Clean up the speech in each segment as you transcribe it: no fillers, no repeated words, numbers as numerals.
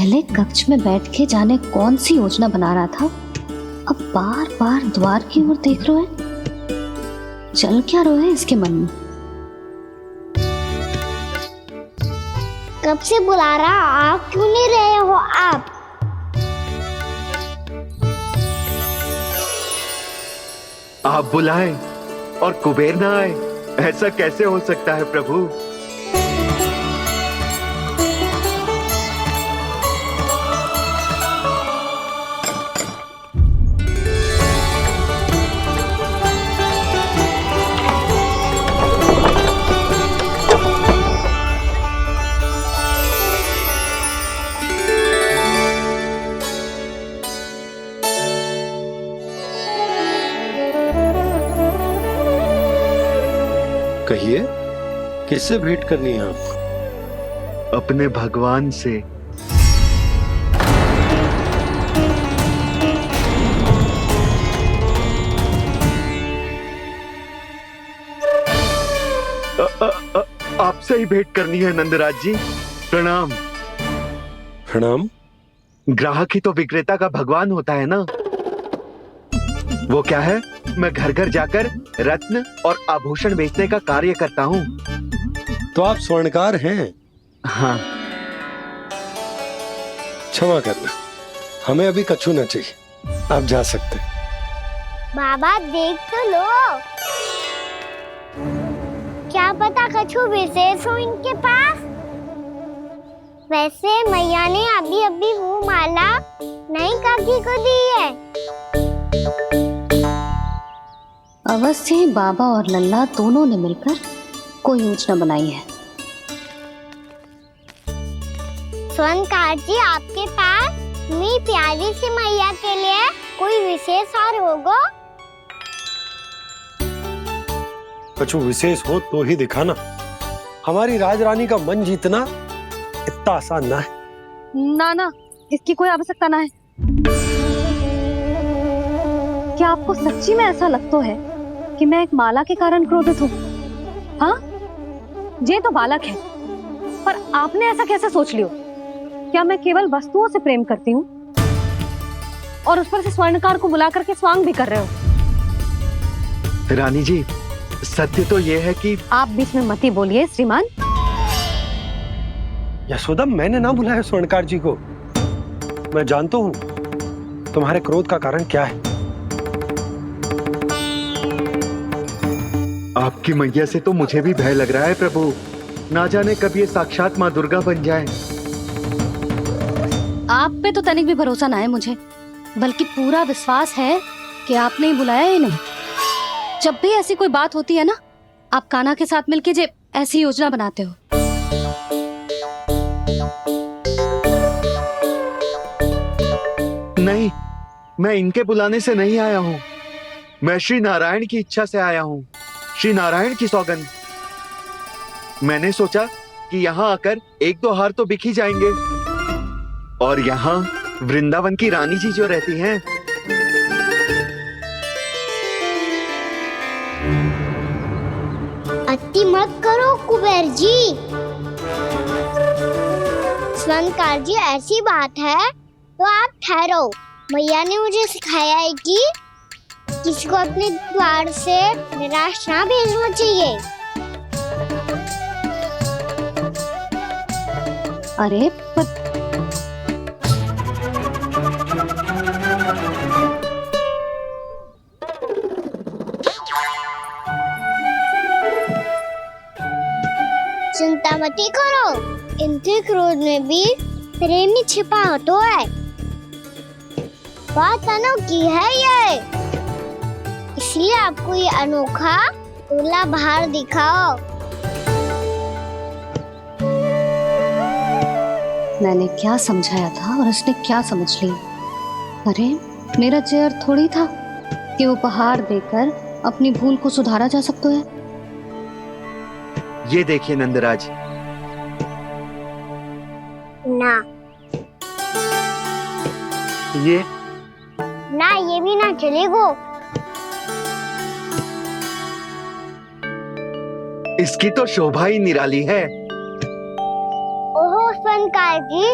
पहले कक्ष में बैठ के जाने कौन सी योजना बना रहा था, अब बार बार द्वार की ओर देख रहे हैं। चल क्या रहे हैं इसके मन में? कब से बुला रहा, आप क्यों नहीं रहे हो? आप बुलाएं और कुबेर ना आए, ऐसा कैसे हो सकता है प्रभु? कहिए, किससे भेंट करनी है आपको? अपने भगवान से। आपसे ही भेंट करनी है नंदराज जी। प्रणाम। प्रणाम। ग्राहक ही तो विक्रेता का भगवान होता है ना। वो क्या है, मैं घर घर जाकर रत्न और आभूषण बेचने का कार्य करता हूँ। तो आप स्वर्णकार हैं? हाँ। क्षमा करना, हमें अभी कछु न चाहिए, आप जा सकते हैं। बाबा देख तो लो, क्या पता कछु विशेष हो इनके पास। वैसे मैया ने अभी अभी वो माला नई काकी को दी है। अवश्य ही बाबा और लल्ला दोनों ने मिलकर कोई योजना बनाई है। स्वर्णकार जी, आपके पास मेरी प्यारी सी मैया के लिए कोई विशेष और होगा? कछु विशेष हो तो ही दिखाना। हमारी राजरानी का मन जीतना इतना आसान ना है। ना, इसकी कोई आवश्यकता ना है। क्या आपको सच्ची में ऐसा लगता है कि मैं एक माला के कारण क्रोधित हूँ? हाँ, ये तो बालक है, पर आपने ऐसा कैसे सोच लियो? क्या मैं केवल वस्तुओं से प्रेम करती हूँ और उस पर से स्वर्णकार को बुला करके स्वांग भी कर रहे हो? रानी जी, सत्य तो ये है कि आप बीच में मत ही बोलिए श्रीमान। यशोदा, मैंने ना बुलाया स्वर्णकार जी को। मैं जानता हूँ तुम्हारे क्रोध का कारण क्या है। आपकी मैया से तो मुझे भी भय लग रहा है प्रभु। ना जाने कब ये साक्षात माँ दुर्गा बन जाए। आप पे तो तनिक भी भरोसा ना है मुझे, बल्कि पूरा विश्वास है कि आपने ही बुलाया है इन्हें। जब भी ऐसी कोई बात होती है ना, आप कान्हा के साथ मिलके जे ऐसी योजना बनाते हो। नहीं, मैं इनके बुलाने से नहीं आया हूँ। मैं श्री नारायण की इच्छा से आया हूँ, श्री नारायण की सौगंध। मैंने सोचा कि यहाँ आकर एक दो हार तो बिक ही जाएंगे। और यहाँ वृंदावन की रानी जी जो रहती हैं, अति मत करो कुबेर जी। स्वर्णकार जी, ऐसी बात है तो आप ठहरो। मैया ने मुझे सिखाया है कि किसी को अपने द्वार से निराश ना भेजना चाहिए। अरे पर चिंता मत करो, इनके क्रोध में भी प्रेम ही छिपा तो है। बात अनोखी है ये, इसलिए आपको ये अनोखा दूल्हा बाहर दिखाओ। मैंने क्या समझाया था और उसने क्या समझ लिया? अरे मेरा चेयर थोड़ी था कि उपहार देकर अपनी भूल को सुधारा जा सकता है। ये देखिए नंदराज। ना, ये ना, ये भी ना चलेगा। इसकी तो शोभा ही निराली है। ओहो स्वर्णकार जी,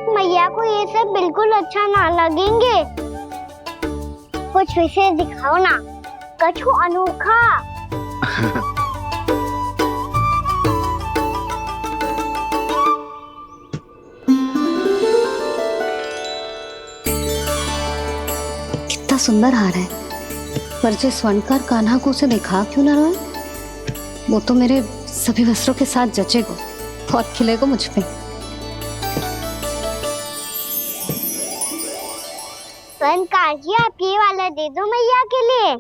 मैया को ये सब बिल्कुल अच्छा ना लगेंगे। कुछ विशेष दिखाओ ना, कछु अनोखा। कितना सुंदर हार है, पर जो स्वर्णकार कान्हा को उसे दिखा क्यों ना रहा है? वो तो मेरे सभी वस्त्रों के साथ जचेगा और खिलेगा मुझ पे। स्वर्णकार जी, आप ये वाला दे दो मैया के लिए।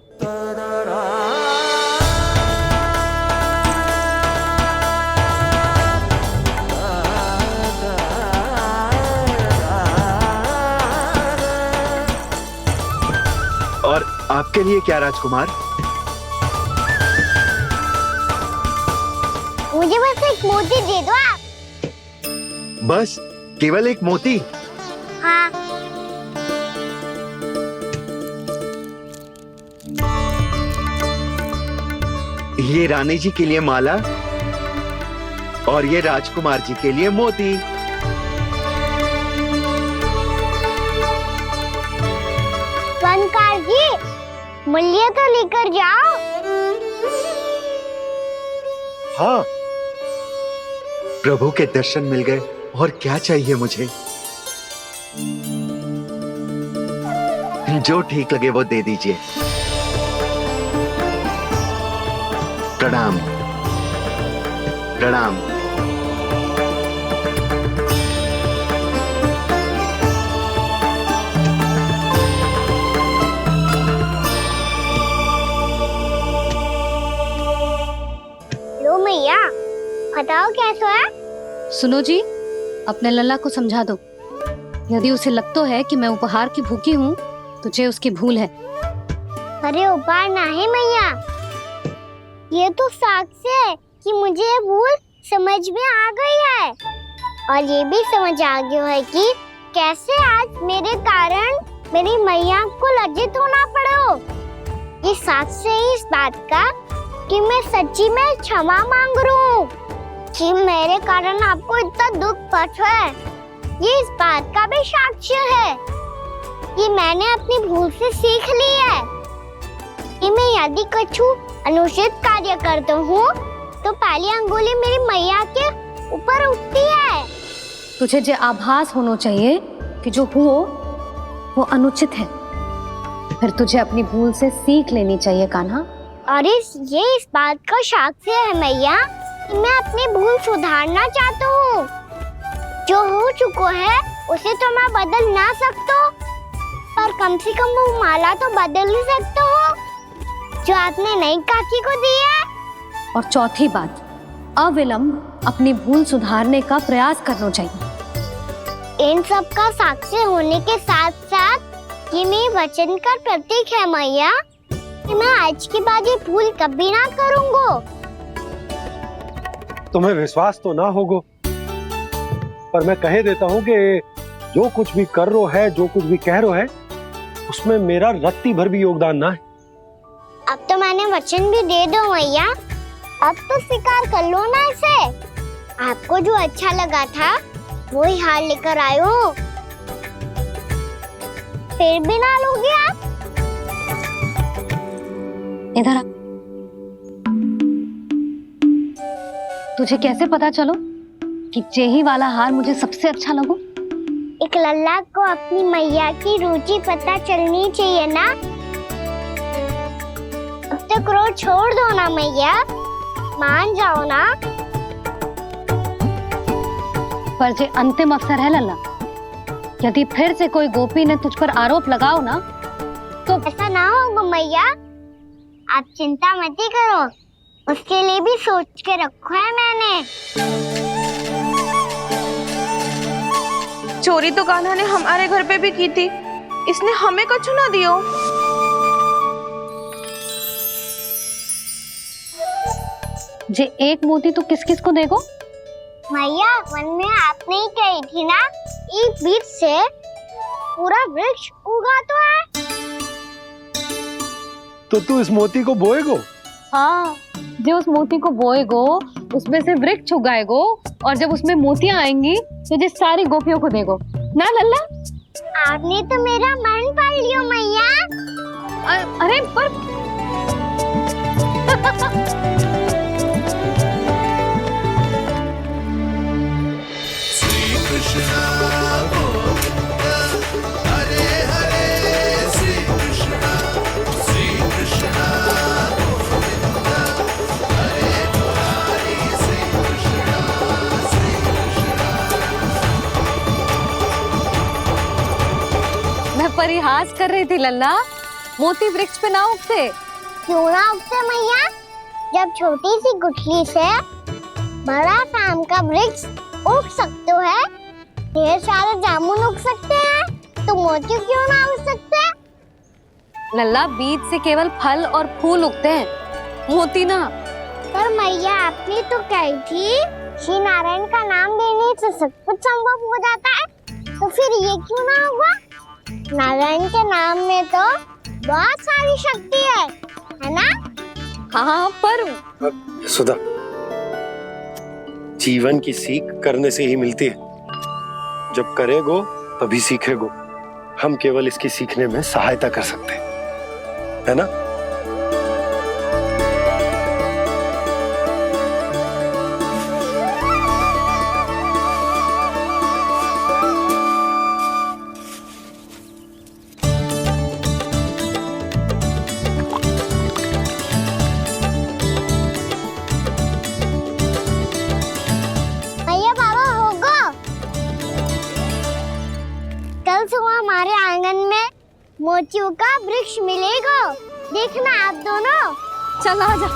और आपके लिए क्या राजकुमार? मुझे बस एक मोती दे दो आप। बस केवल एक मोती? हाँ। ये रानी जी के लिए माला और ये राजकुमार जी के लिए मोती। स्वर्णकार जी, मूल्य तो लेकर जाओ। हाँ, प्रभु के दर्शन मिल गए और क्या चाहिए मुझे? जो ठीक लगे वो दे दीजिए। प्रणाम प्रणाम। लो मैया, बताओ कैसा है? सुनो जी, अपने लल्ला को समझा दो। यदि उसे लगता है कि मैं उपहार की भूखी हूँ तो ये उसकी भूल है। अरे उपहार ना है मैया, ये तो साक्ष्य है कि मुझे ये भूल समझ में आ गई है, और ये भी समझ आ गया है कि कैसे आज मेरे कारण मेरी मैया को लज्जित होना पड़ो। ये साक्ष्य है इस बात का कि मैं सच्ची में क्षमा मांग रहा हूँ कि मेरे कारण आपको इतना दुख पहुंचा है। ये इस बात का भी साक्ष्य है कि मैंने अपनी भूल से सीख ली है कि मैं यदि कछु अनुचित कार्य करता हूँ तो पहली अंगुली मेरी मैया के ऊपर उठती है। तुझे जो आभास होना चाहिए कि जो हुआ वो अनुचित है, फिर तुझे अपनी भूल से सीख लेनी चाहिए कान्हा। और ये इस बात का साक्ष्य है मैया कि मैं अपनी भूल सुधारना चाहता हूँ। जो हो चुका है उसे तो मैं बदल ना सकता, पर कम से कम वो माला तो बदल ही सकता हूँ जो आपने नई काकी को दी है। और चौथी बात, अविलंब अपनी भूल सुधारने का प्रयास करना चाहिए। इन सब का साक्षी होने के साथ साथ ये मेरे वचन का प्रतीक है मैया कि मैं आज के बाद ये भूल कभी ना करूँगा। तुम्हें विश्वास तो ना होगा, पर मैं कह देता हूँ कि जो कुछ भी कर रो है, जो कुछ भी कह रो है, उसमें मेरा रत्ती भर भी योगदान ना है। अब तो मैंने वचन भी दे दो मैया, अब तो स्वीकार कर लो ना इसे। आपको जो अच्छा लगा था वही हार लेकर आयो, फिर भी ना लोगे आप? इधर आ। तुझे कैसे पता चलो कि जेही वाला हार मुझे सबसे अच्छा लगो? एक लल्ला को अपनी मैया की रुचि पता चलनी चाहिए ना। अब तो क्रोध छोड़ दो ना मैया, मान जाओ ना। पर जे अंतिम अवसर है लल्ला, यदि फिर से कोई गोपी ने तुझ पर आरोप लगाओ ना तो ऐसा ना होगा मैया, आप चिंता मत ही करो, उसके लिए भी सोच के रखो है मैंने। चोरी तो कान्हा ने हमारे घर पे भी की थी, इसने हमें कछु ना दियो। जे एक मोती तो किस किस को देगो? मैया, मन में आपने ही कही थी ना, एक बीज से पूरा वृक्ष उगा तो है। तो तू इस मोती को बोएगो? हाँ, जो उस मोती को बोएगो उसमें से वृक्ष उगाएगो, और जब उसमें मोतियां आएंगी तो जिस सारी गोपियों को देगो। ना लल्ला। आपने तो मेरा मन पढ़ लियो मैया। अरे पर मैं परिहास कर रही थी लल्ला, मोती वृक्ष पे ना उगते। क्यों ना उगते मैया? जब छोटी सी गुठली से बड़ा आम का वृक्ष उग सकते है, ढेर सारे जामुन उग सकते हैं, तो मोती क्यों ना उग सकते? लल्ला, बीज से केवल फल और फूल उगते हैं, मोती ना। पर मैया आपने तो कही थी श्री नारायण का नाम लेने से सब कुछ संभव हो जाता है, तो फिर ये क्यों ना होगा? नारायण के नाम में तो बहुत सारी शक्ति है ना? हाँ पर सुधा, जीवन की सीख करने से ही मिलती है। जब करेगो तभी सीखेगो। हम केवल इसकी सीखने में सहायता कर सकते हैं, है ना? भैया बाबा होगो, कल सुबह हमारे आंगन में मोतियों का वृक्ष मिलेगा। देखना आप दोनों। चल आ जा।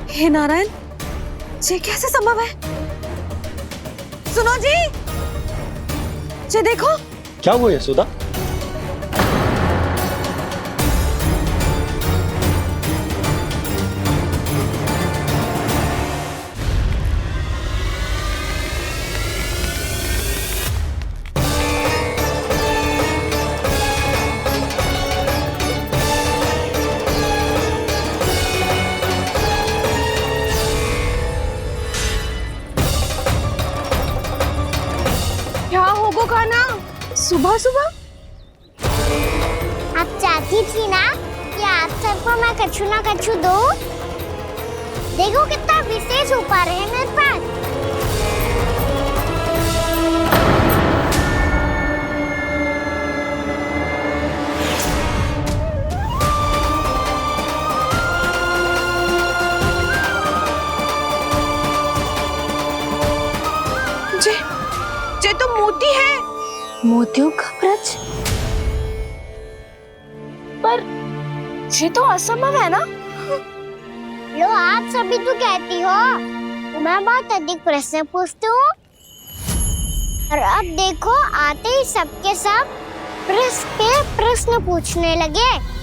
हे नारायण, ये कैसे संभव है? सुनो जी, ये देखो। क्या हुआ यशोदा? क्या होगो खाना सुबह सुबह? आप चाहती थी ना कि आप सबको मैं कछु ना कछु दूं? देखो कितना विशेष उपहार है मेरे पास। ये तो मोती है। मोतियों का वृक्ष? पर ये तो असंभव है ना? लो आप सभी तो कहती हो, मैं बहुत अधिक प्रश्न पूछती हूँ, और अब देखो आते ही सबके सब प्रश्न पे प्रश्न पूछने लगे।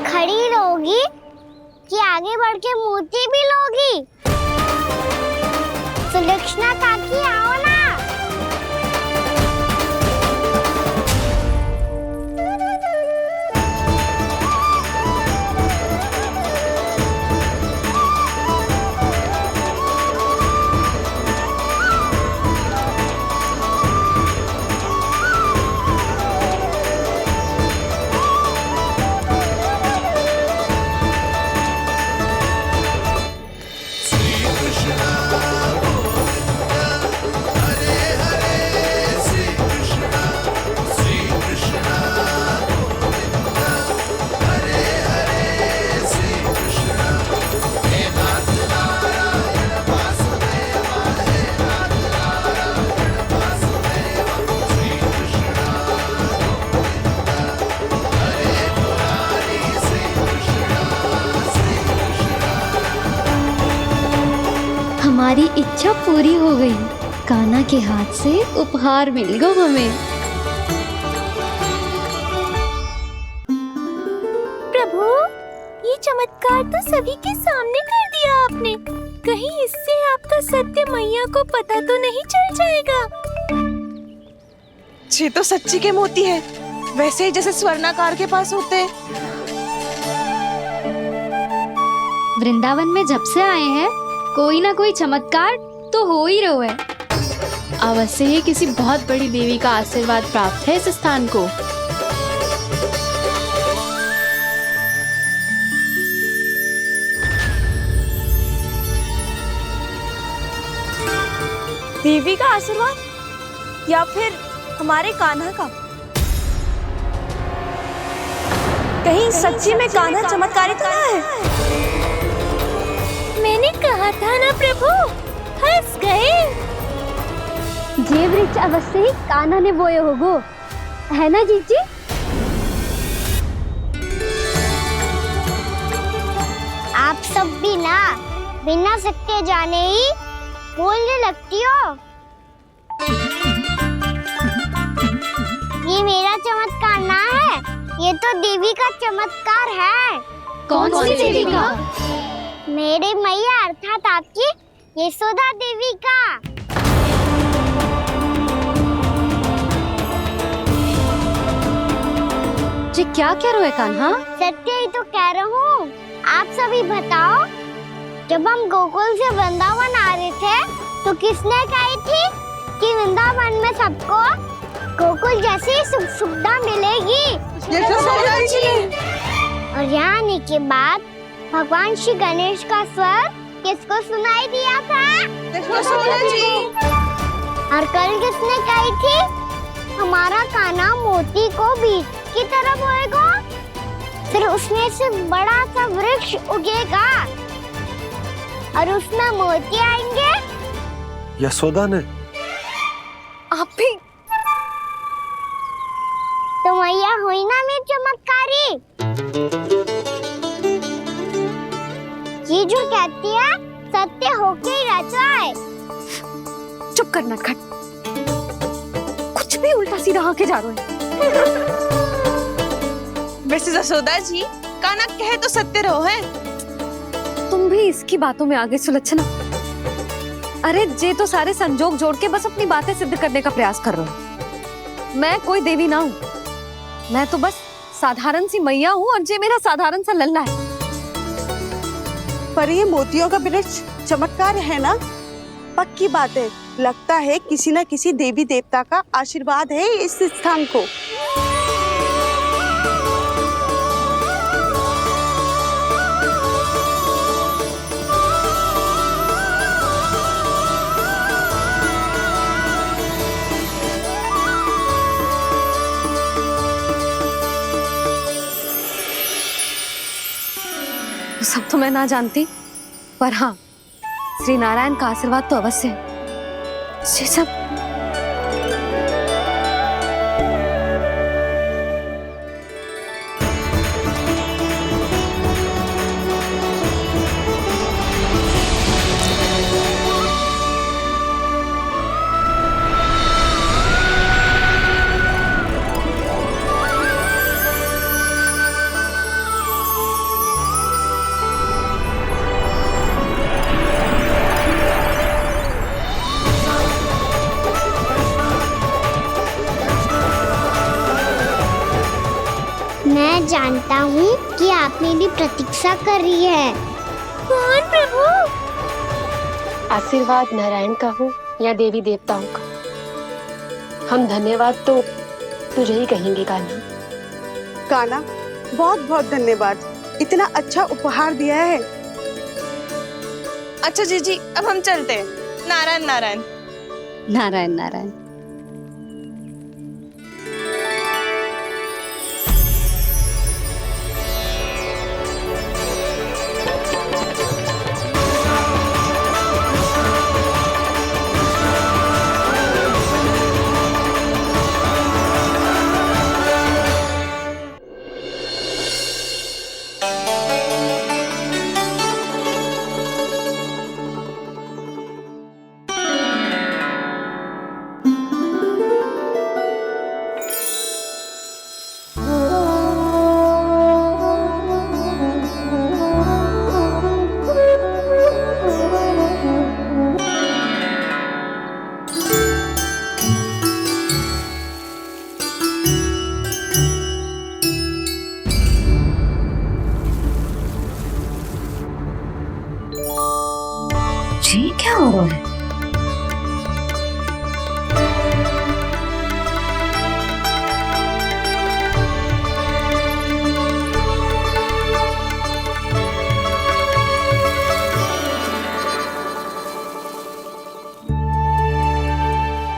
खड़ी रहोगी कि आगे बढ़ के मोती भी लोगी? सुलक्षणा काकी आओ ना। हमारी इच्छा पूरी हो गई। कान्हा के हाथ से उपहार मिल गया हमें। प्रभु, ये चमत्कार तो सभी के सामने कर दिया आपने। कहीं इससे आपका सत्य मैया को पता तो नहीं चल जाएगा? ये तो सच्ची के मोती है, वैसे ही जैसे स्वर्णाकार के पास होते हैं। वृंदावन में जब से आए हैं कोई ना कोई चमत्कार तो हो ही रहा है। अवश्य ही किसी बहुत बड़ी देवी का आशीर्वाद प्राप्त है इस स्थान को। देवी का आशीर्वाद या फिर हमारे कान्हा का? कहीं सच्ची में कान्हा चमत्कारी तो ना है? मैंने कहा था ना प्रभु, फंस गए। ये वृक्ष अवश्य ही कान्हा ने बोए होगो, है ना जीजी? आप सब भी ना बिना सत्य जाने ही बोलने लगती हो। ये मेरा चमत्कार ना है, ये तो देवी का चमत्कार है। कौन सी देवी का? मेरे मैया अर्थात आपकी यशोदा देवी का। जी क्या कह रहे हो कान्हा? सत्य ही तो कह रहा हूँ। आप सभी बताओ, जब हम गोकुल से वृंदावन आ रहे थे तो किसने कही थी कि वृंदावन में सबको गोकुल जैसी सुख सुविधा मिलेगी? यशोदा जी। और यहाँ आने के बाद भगवान श्री गणेश का स्वर किसको सुनाई दिया था? यशोदा जी। और कल किसने कही थी हमारा कान्हा मोती को बीज की तरह बोएगा, फिर उसमें से बड़ा सा वृक्ष उगेगा और उसमें मोती आएंगे? यशोदा ने? आप भी? तो मैया हुई ना मेरी चमत्कारी। ये जो कहती है सत्य होके ही रहता है। चुप कर नटखट, कुछ भी उल्टा सीधा आके जा रहे हैं। वैसे यशोदा जी, कान्हा कहे तो सत्य रहो है। तुम भी इसकी बातों में आगे सुलझना। अरे जे तो सारे संजोग जोड़ के बस अपनी बातें सिद्ध करने का प्रयास कर रहे हो। मैं कोई देवी ना हूँ, मैं तो बस साधारण सी मैया हूँ और जे मेरा साधारण सा लल्ला है। पर ये मोतियों का वृक्ष चमत्कार है ना? पक्की बात है, लगता है किसी न किसी देवी देवता का आशीर्वाद है इस स्थान को। सब तो मैं ना जानती, पर हाँ, श्री नारायण का आशीर्वाद तो अवश्य है। ये सब मैं जानता हूँ कि आप मेरी प्रतीक्षा कर रही है। कौन प्रभु? आशीर्वाद नारायण का हो या देवी देवताओं का, हम धन्यवाद तो तुझे ही कहेंगे कान्हा। कान्हा, बहुत बहुत धन्यवाद, इतना अच्छा उपहार दिया है। अच्छा जीजी, अब हम चलते हैं। नारायण नारायण। नारायण नारायण। ये क्या हो रहा है?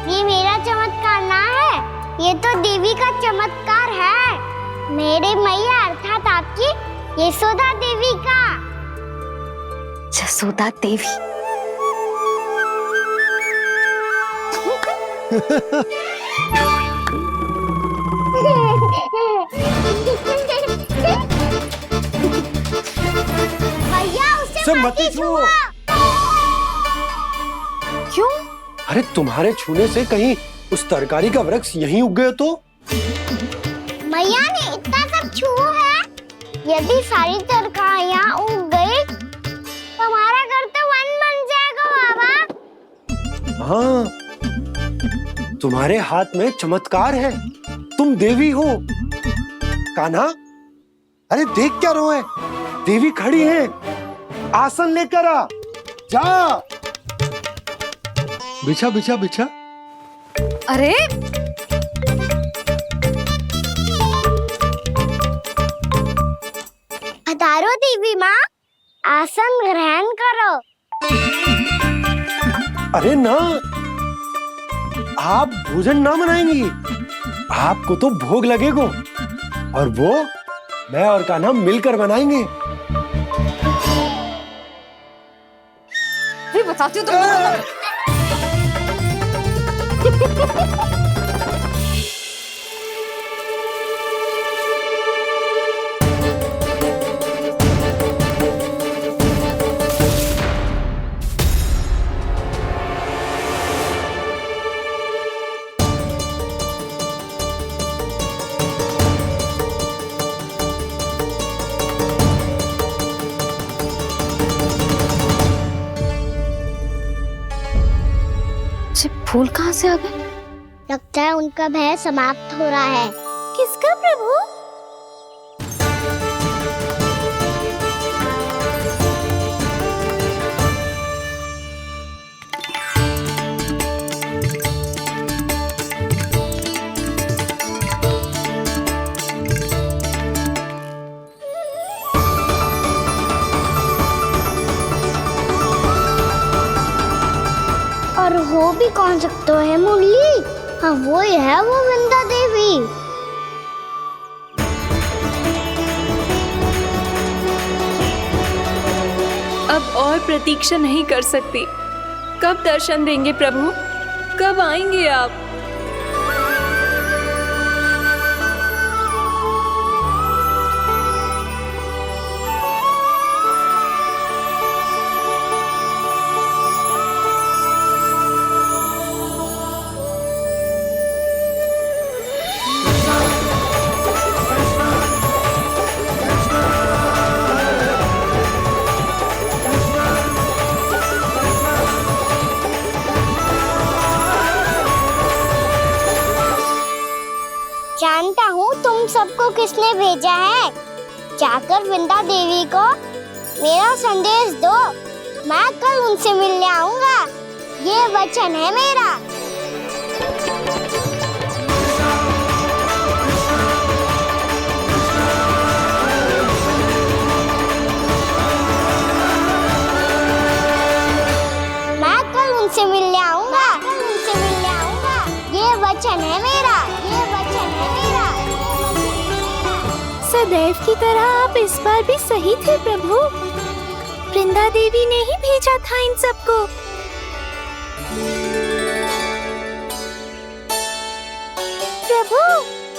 ये मेरा चमत्कार ना है, ये तो देवी का चमत्कार है। मेरे मैया अर्थात आपकी यशोदा देवी का। यशोदा देवी। भैया उसे मत छुओ। क्यों? अरे तुम्हारे छूने से कहीं उस तरकारी का वृक्ष यहीं उग गए तो? मैया ने इतना सब छुआ है, यदि सारी तरकारियां उग गई तो हमारा घर तो वन बन जाएगा बाबा। हाँ, तुम्हारे हाथ में चमत्कार है, तुम देवी हो। कान्हा, अरे देख क्या रहो है, देवी खड़ी है, आसन लेकर आ, जा। बिछा बिछा बिछा। अरे पधारो देवी माँ, आसन ग्रहण करो। अरे ना, आप भोजन ना बनाएंगी, आपको तो भोग लगेगा और वो मैं और कान्हा मिलकर बनाएंगे। भी बताती हूँ तुमको। फूल कहाँ से आ गए? लगता है उनका भय समाप्त हो रहा है। किसका प्रभु? और हो भी कौन सकता है मुरली? हाँ वो ही है, वो वृंदा देवी। अब और प्रतीक्षा नहीं कर सकती। कब दर्शन देंगे प्रभु? कब आएंगे आप? जानता हूँ तुम सबको किसने भेजा है। जाकर वृंदा देवी को मेरा संदेश दो, मैं कल उनसे मिलने आऊंगा, ये वचन है मेरा। मैं कल उनसे मिलने आऊंगा, ये वचन है मेरा, ये वचन है मेरा। सदैव की तरह आप इस बार भी सही थे प्रभु। वृंदा देवी ने ही भेजा था इन सबको। प्रभु,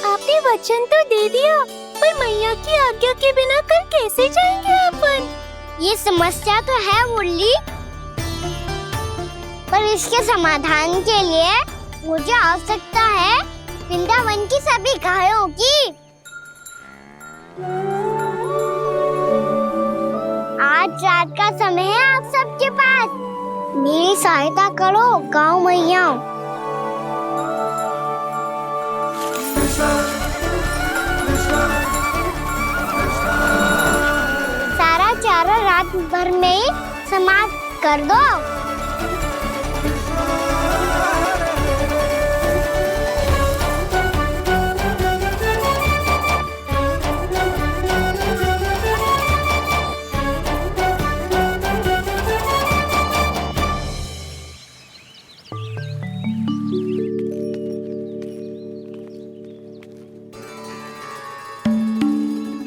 आपने वचन तो दे दिया, पर मैया की आज्ञा के बिना कल कैसे जाएंगे अपन? ये समस्या तो है मुरली, पर इसके समाधान के लिए मुझे आवश्यकता है वृंदावन की सभी गायों की। आज रात का समय है आप सबके पास, मेरी सहायता करो गाँव मैया। सारा चारा रात भर में समाप्त कर दो।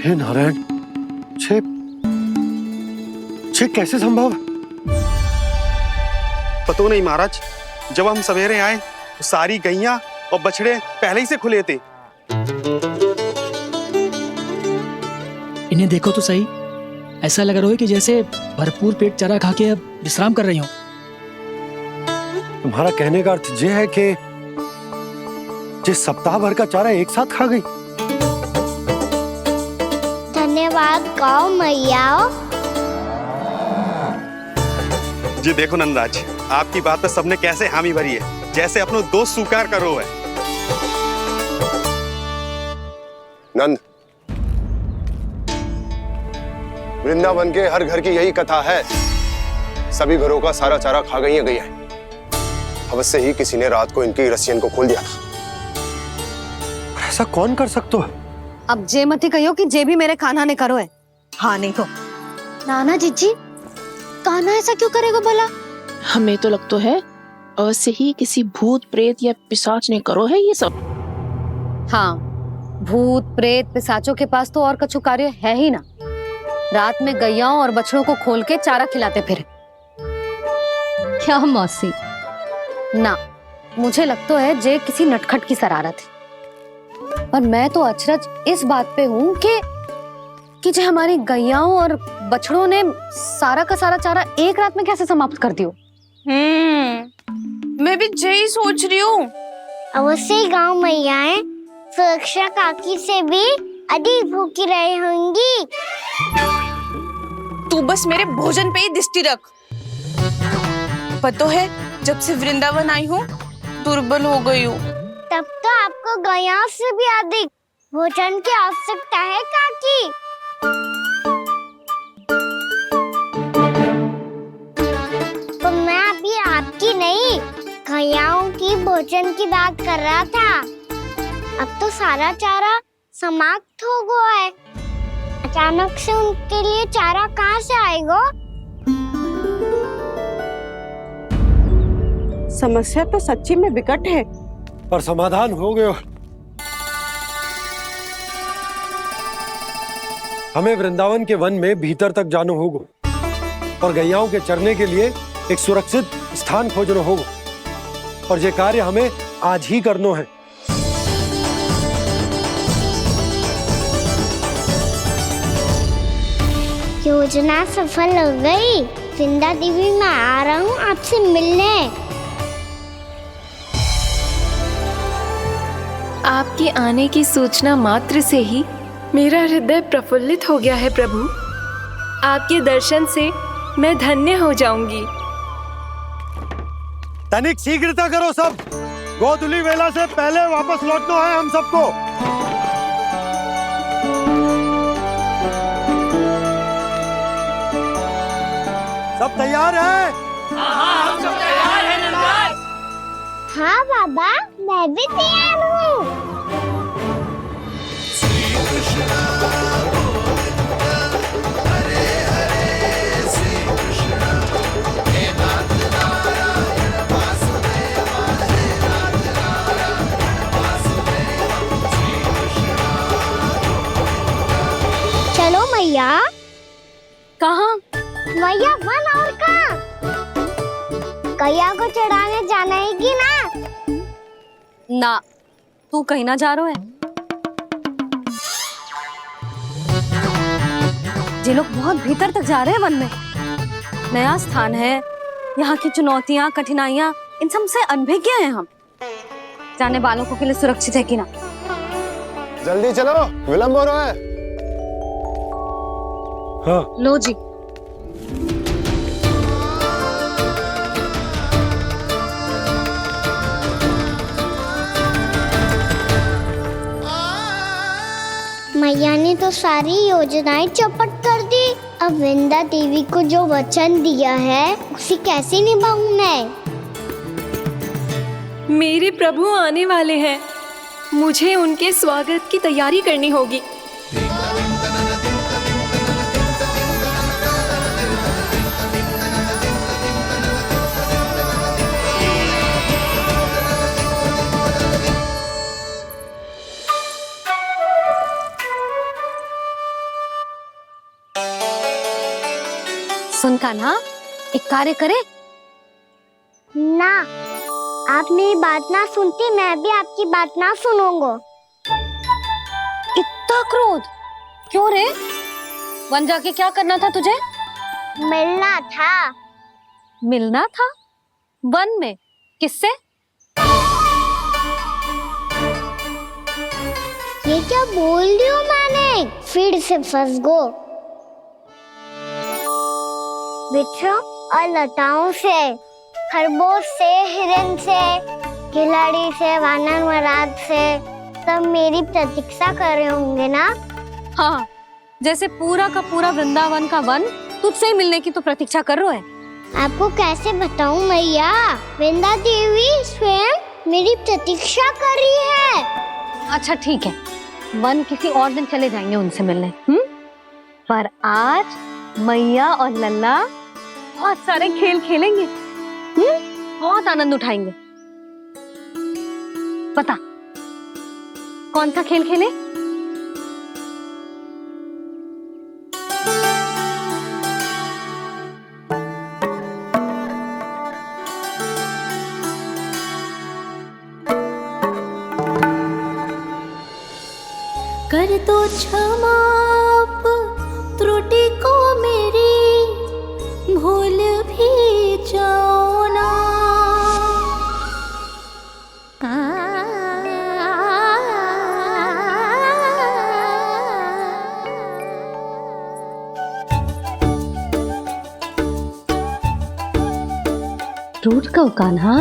हे नारायण, छे कैसे संभव? पतो नहीं महाराज, जब हम सवेरे आए तो सारी गैया और बछड़े पहले ही से खुले थे। इन्हें देखो तो सही, ऐसा लग रहा है कि जैसे भरपूर पेट चारा खा के अब विश्राम कर रही हो। तुम्हारा कहने का अर्थ यह है कि जिस सप्ताह भर का चारा एक साथ खा गई। धन्यवाद गाओ मैया। जी देखो नंदराज, आपकी बात पे सबने कैसे हामी भरी है, जैसे अपनो दोस्त स्वीकार करो है। नंद, वृंदावन के हर घर की यही कथा है, सभी घरों का सारा चारा खा गई है। अवश्य ही किसी ने रात को इनकी रस्सियन को खोल दिया था। ऐसा कौन कर सकता है? अब जे मत ही कहियो कि जे भी मेरे कान्हा ने करो है। हाँ नहीं तो नाना जीजी, कान्हा ऐसा क्यों करेगा भला? हमें तो लगता है अवश्य ही किसी भूत प्रेत या पिशाच ने करो है ये सब। हाँ, भूत प्रेत पिशाचों के पास तो और कछु कार्य है ही ना। रात में गैयाओं और बछड़ों को खोल के चारा खिलाते फिर। क्या मौसी? ना, मुझे लगता है जे किसी नटखट की शरारत है। पर मैं तो अचरज इस बात पे हूँ कि जो हमारी गैयाओं और बछड़ों ने सारा का सारा चारा एक रात में कैसे समाप्त कर दियो। मैं भी यही सोच रही हूँ। अवश्य ही गाँव मैयाएं सुरक्षा काकी से भी अधिक भूखी रही होंगी। तू बस मेरे भोजन पे ही दृष्टि रख। पता है, जब से वृंदावन आई हूँ दुर्बल हो गई हूँ। तब तो आपको गैयाओं से भी अधिक भोजन की आवश्यकता है काकी। तो मैं अभी आपकी नहीं, गैयाओं की भोजन की बात कर रहा था। अब तो सारा चारा समाप्त हो गया है। अचानक से उनके लिए चारा कहाँ से आएगा? समस्या तो सच्ची में विकट है, पर समाधान हो गयो। हमें वृंदावन के वन में भीतर तक जाना होगा और गैयाओं के चरने के लिए एक सुरक्षित स्थान खोजना होगा, और ये कार्य हमें आज ही करना है। योजना सफल हो गई। वृंदा देवी, मैं आ रहा हूँ आपसे मिलने। आपके आने की सूचना मात्र से ही मेरा हृदय प्रफुल्लित हो गया है प्रभु। आपके दर्शन से मैं धन्य हो जाऊंगी। तनिक शीघ्रता करो सब, गोधुली वेला से पहले वापस लौटना है हम सबको। सब तैयार है? हाँ बाबा, मैं भी तैयार हूँ। चलो मैया। कहाँ? मैया वन और कहाँ? गैया को चढ़ाने जाना है कि ना? ना, तू कहीं ना जा रहा है। ये लोग बहुत भीतर तक जा रहे हैं वन में। नया स्थान है, यहाँ की चुनौतियाँ कठिनाइयाँ इन सब से अनभिज्ञ हैं हम। जाने वालों के लिए सुरक्षित है कि ना? जल्दी चलो, विलंब हो रहा है। हाँ। लो जी। मैया ने तो सारी योजनाएं चौपट कर दी। अब वृंदा देवी को जो वचन दिया है उसे कैसे निभाऊं मैं? मेरे प्रभु आने वाले हैं, मुझे उनके स्वागत की तैयारी करनी होगी। कान्हा, एक कार्य करे? ना, आप मेरी बात ना सुनती, मैं भी आपकी बात ना सुनूंगा। इतना क्रोध क्यों रे? वन जाके क्या करना था तुझे? मिलना था। मिलना था? वन में? किससे? ये क्या बोल रही हूँ मैंने? फिर से फंस गो। बिच्छू और लताओं से, खरगोश से, हिरन से, खिलाड़ी से, वानर महाराज से, सब मेरी प्रतीक्षा कर रहे होंगे ना? हाँ, जैसे पूरा का पूरा वृंदावन का वन तुझसे ही मिलने की तो प्रतीक्षा कर रहा है। आपको कैसे बताऊं मैया? वृंदा देवी स्वयं मेरी प्रतीक्षा कर रही है। अच्छा ठीक है, वन किसी और दिन चले जाएंगे उनसे मिलने। पर आज मैया और लल्ला बहुत सारे खेल खेलेंगे। बहुत आनंद उठाएंगे। बता, कौन सा खेल खेले? कर दो क्षमा त्रुटि को मेरी, भूल भी जाओ ना। टूट कब कान्हा?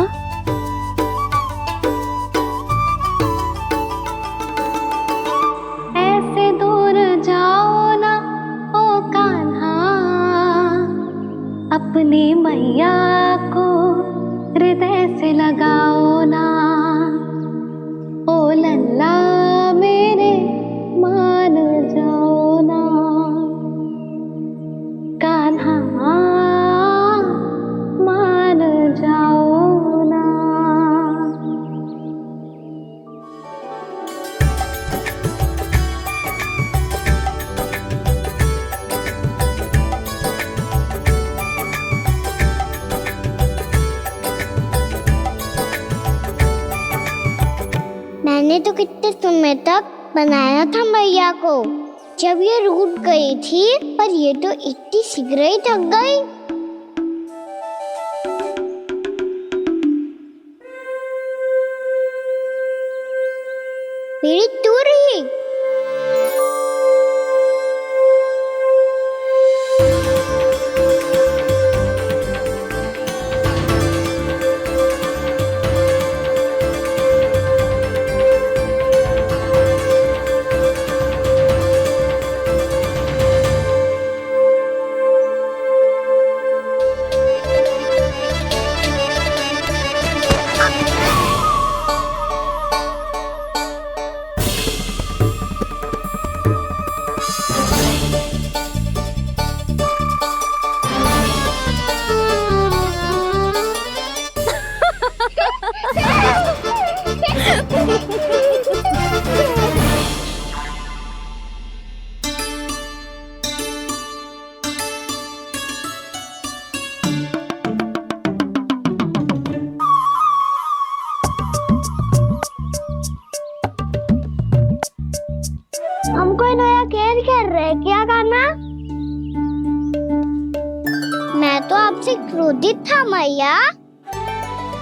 ऐसे दूर जाओ ना ओ कान्हा, अपनी मैया को हृदय से लगाओ ना। ओ लल्ला मेरे मान जाओ ना, कान्हा मान जाओ ना। मैंने तो कितने समय तक बनाया था मैया को, जब ये रूठ गई थी, पर ये तो इतनी शीघ्र ही थक गई। मेरी दूर ही। हम कोई नया खेल खेल रहे हैं क्या करना? मैं तो आपसे क्रोधित था मैया।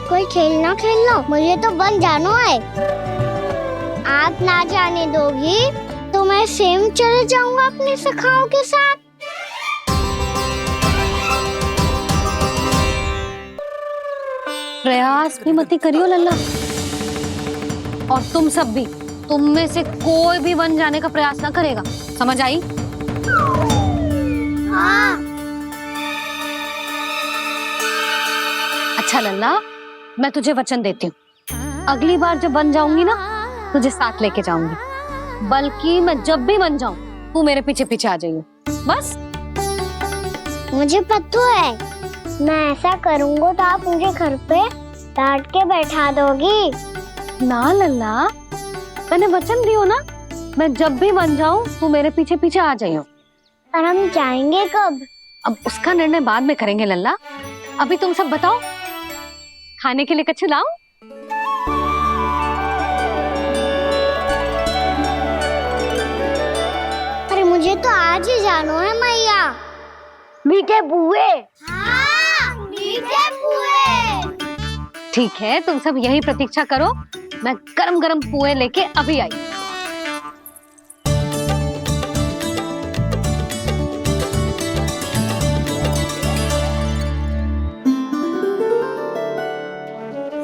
कोई खेलना खेल लो, मुझे तो वन जाना है। आप ना जाने दोगी तो मैं स्वयं चले जाऊंगा अपने सखाओं के साथ। प्रयास भी मत करियो लल्ला, और तुम सब भी, तुम में से कोई भी वन जाने का प्रयास ना करेगा, समझ आई? हाँ। अच्छा लल्ला, मैं तुझे वचन देती हूँ, अगली बार जब वन जाऊंगी ना, तुझे साथ लेके जाऊंगी। बल्कि मैं जब भी वन जाऊं, तू मेरे पीछे पीछे आ जाइयो, बस। मुझे पता है, मैं ऐसा करूंगा तो आप मुझे घर पे डांट के बैठा दोगी। ना लल्ला, मैंने वचन दियो ना, मैं जब भी वन जाऊं तू मेरे पीछे पीछे आ जाइयो। पर हम जाएंगे कब? अब उसका निर्णय बाद में करेंगे लल्ला। अभी तुम सब बताओ, खाने के लिए कच्छु लाऊं? अरे मुझे तो आज ही जाना है मैया। मीठे पुए। हाँ, मीठे पुए। ठीक है, तुम सब यही प्रतीक्षा करो, मैं गरम गरम पुए लेके अभी आई।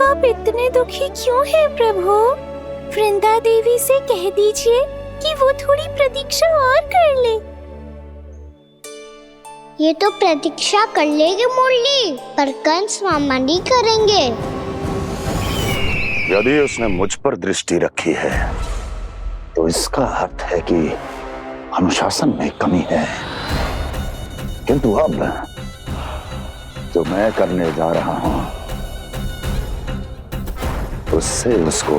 आप इतने दुखी क्यों हैं प्रभु? वृंदा देवी से कह दीजिए कि वो थोड़ी प्रतीक्षा और कर ले। ये तो प्रतीक्षा कर लेगी मुरली, पर कंस मामा नहीं करेंगे। यदि उसने मुझ पर दृष्टि रखी है तो इसका अर्थ है कि अनुशासन में कमी है। किंतु अब जो मैं करने जा रहा हूं उससे उसको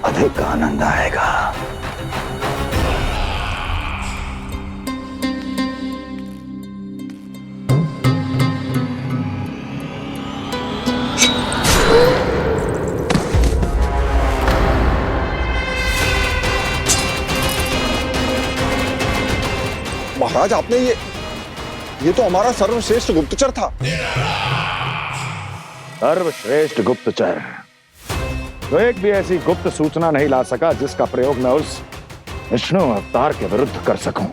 अधिक आनंद आएगा। महाराज, आपने ये तो हमारा सर्वश्रेष्ठ गुप्तचर था। सर्वश्रेष्ठ गुप्तचर तो एक भी ऐसी गुप्त सूचना नहीं ला सका जिसका प्रयोग मैं उस विष्णु अवतार के विरुद्ध कर सकूं।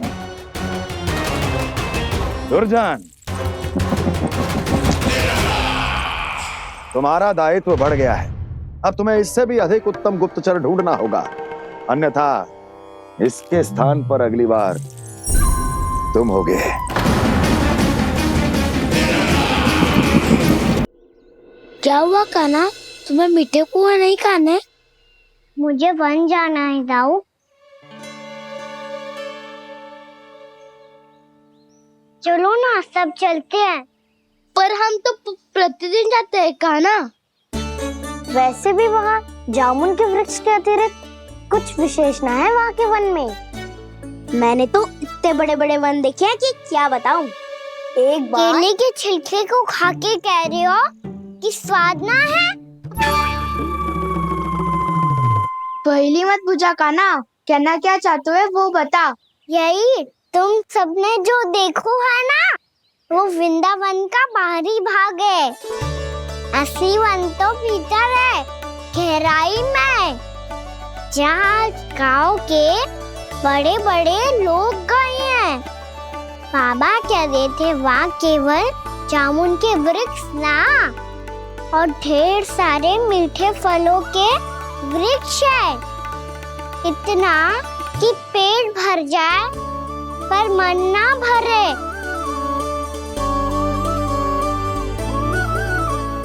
दुर्जन, तुम्हारा दायित्व बढ़ गया है। अब तुम्हें इससे भी अधिक उत्तम गुप्तचर ढूंढना होगा, अन्यथा इसके स्थान पर अगली बार तुम होगे। क्या हुआ कान्हा, तुम्हें मीठे पुआ नहीं खाने? मुझे वन जाना है दाऊ। चलो ना, सब चलते हैं। पर हम तो प्रतिदिन जाते हैं कान्हा। वैसे भी वहाँ जामुन के वृक्ष के अतिरिक्त कुछ विशेष ना है वहाँ के वन में। मैंने तो इतने बड़े बड़े वन देखे हैं कि क्या बताऊं। एक बार केले के छिलके को खा के कह रहे हो कि स्वाद ना है? पहली मत पूछा कान्हा, कहना क्या चाहते हो वो बता। यही तुम सबने जो देखो है ना, वो वृंदावन का बाहरी भाग है। असली वन तो भीतर है, गहराई में, जहाँ गांव के बड़े बड़े लोग गए हैं। बाबा कह रहे थे वहाँ केवल जामुन के वृक्ष ना, और ढेर सारे मीठे फलों के वृक्ष है। इतना कि पेट भर जाए पर मन ना भरे।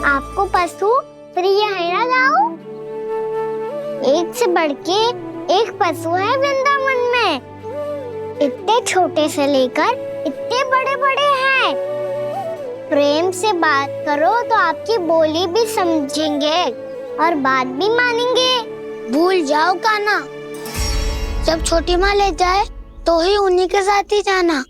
आपको पशु प्रिय है ना दाऊ? एक से बढ़ के एक पशु है वृंदावन में। इतने छोटे से लेकर इतने बड़े बड़े हैं। प्रेम से बात करो तो आपकी बोली भी समझेंगे और बात भी मानेंगे। भूल जाओ कान्हा, जब छोटी माँ ले जाए तो ही उन्हीं के साथ ही जाना।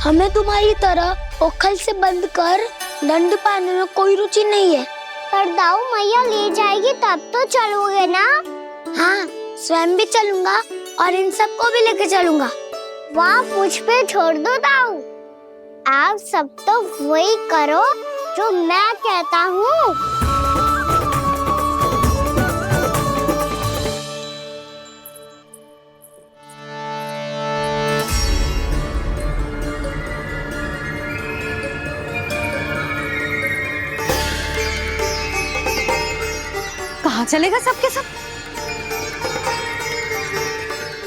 हमें तुम्हारी तरह ओखल से बंद कर दंड पाने में कोई रुचि नहीं है। पर दाऊ मैया ले जाएगी तब तो चलोगे ना? हाँ, स्वयं भी चलूंगा और इन सबको भी लेके चलूंगा। वहाँ मुझ पे छोड़ दो दाऊ। आप सब तो वही करो जो मैं कहता हूँ। कहाँ चलेगा सबके सब?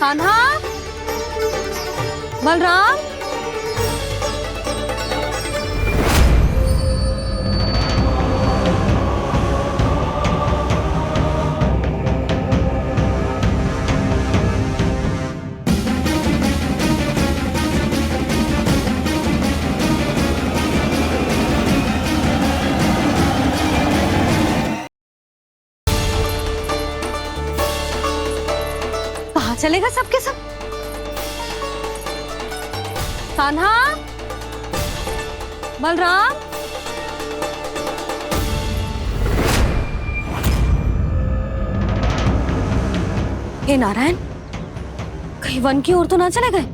कान्हा, बलराम, कहाँ चलेगा सबके सब? कान्हा, बलराम, हे नारायण, कहीं वन की ओर तो ना चले गए?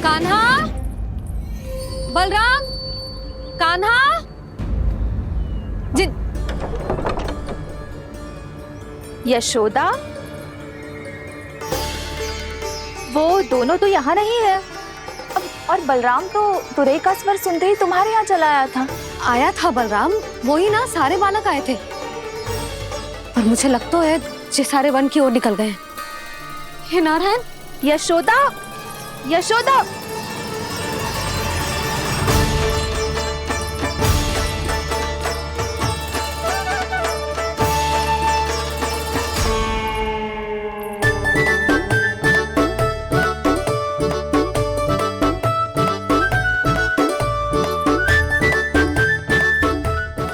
कान्हा, बलराम, कान्हा, जिन यशोदा, वो दोनों तो यहाँ नहीं है। अब और बलराम तो तुरई का स्वर सुनते ही तुम्हारे यहाँ चला आया था। आया था बलराम, वही ना सारे बालक आए थे। पर मुझे लगता तो है ये सारे वन की ओर निकल गए। हे नारायण, यशोदा, यशोदा,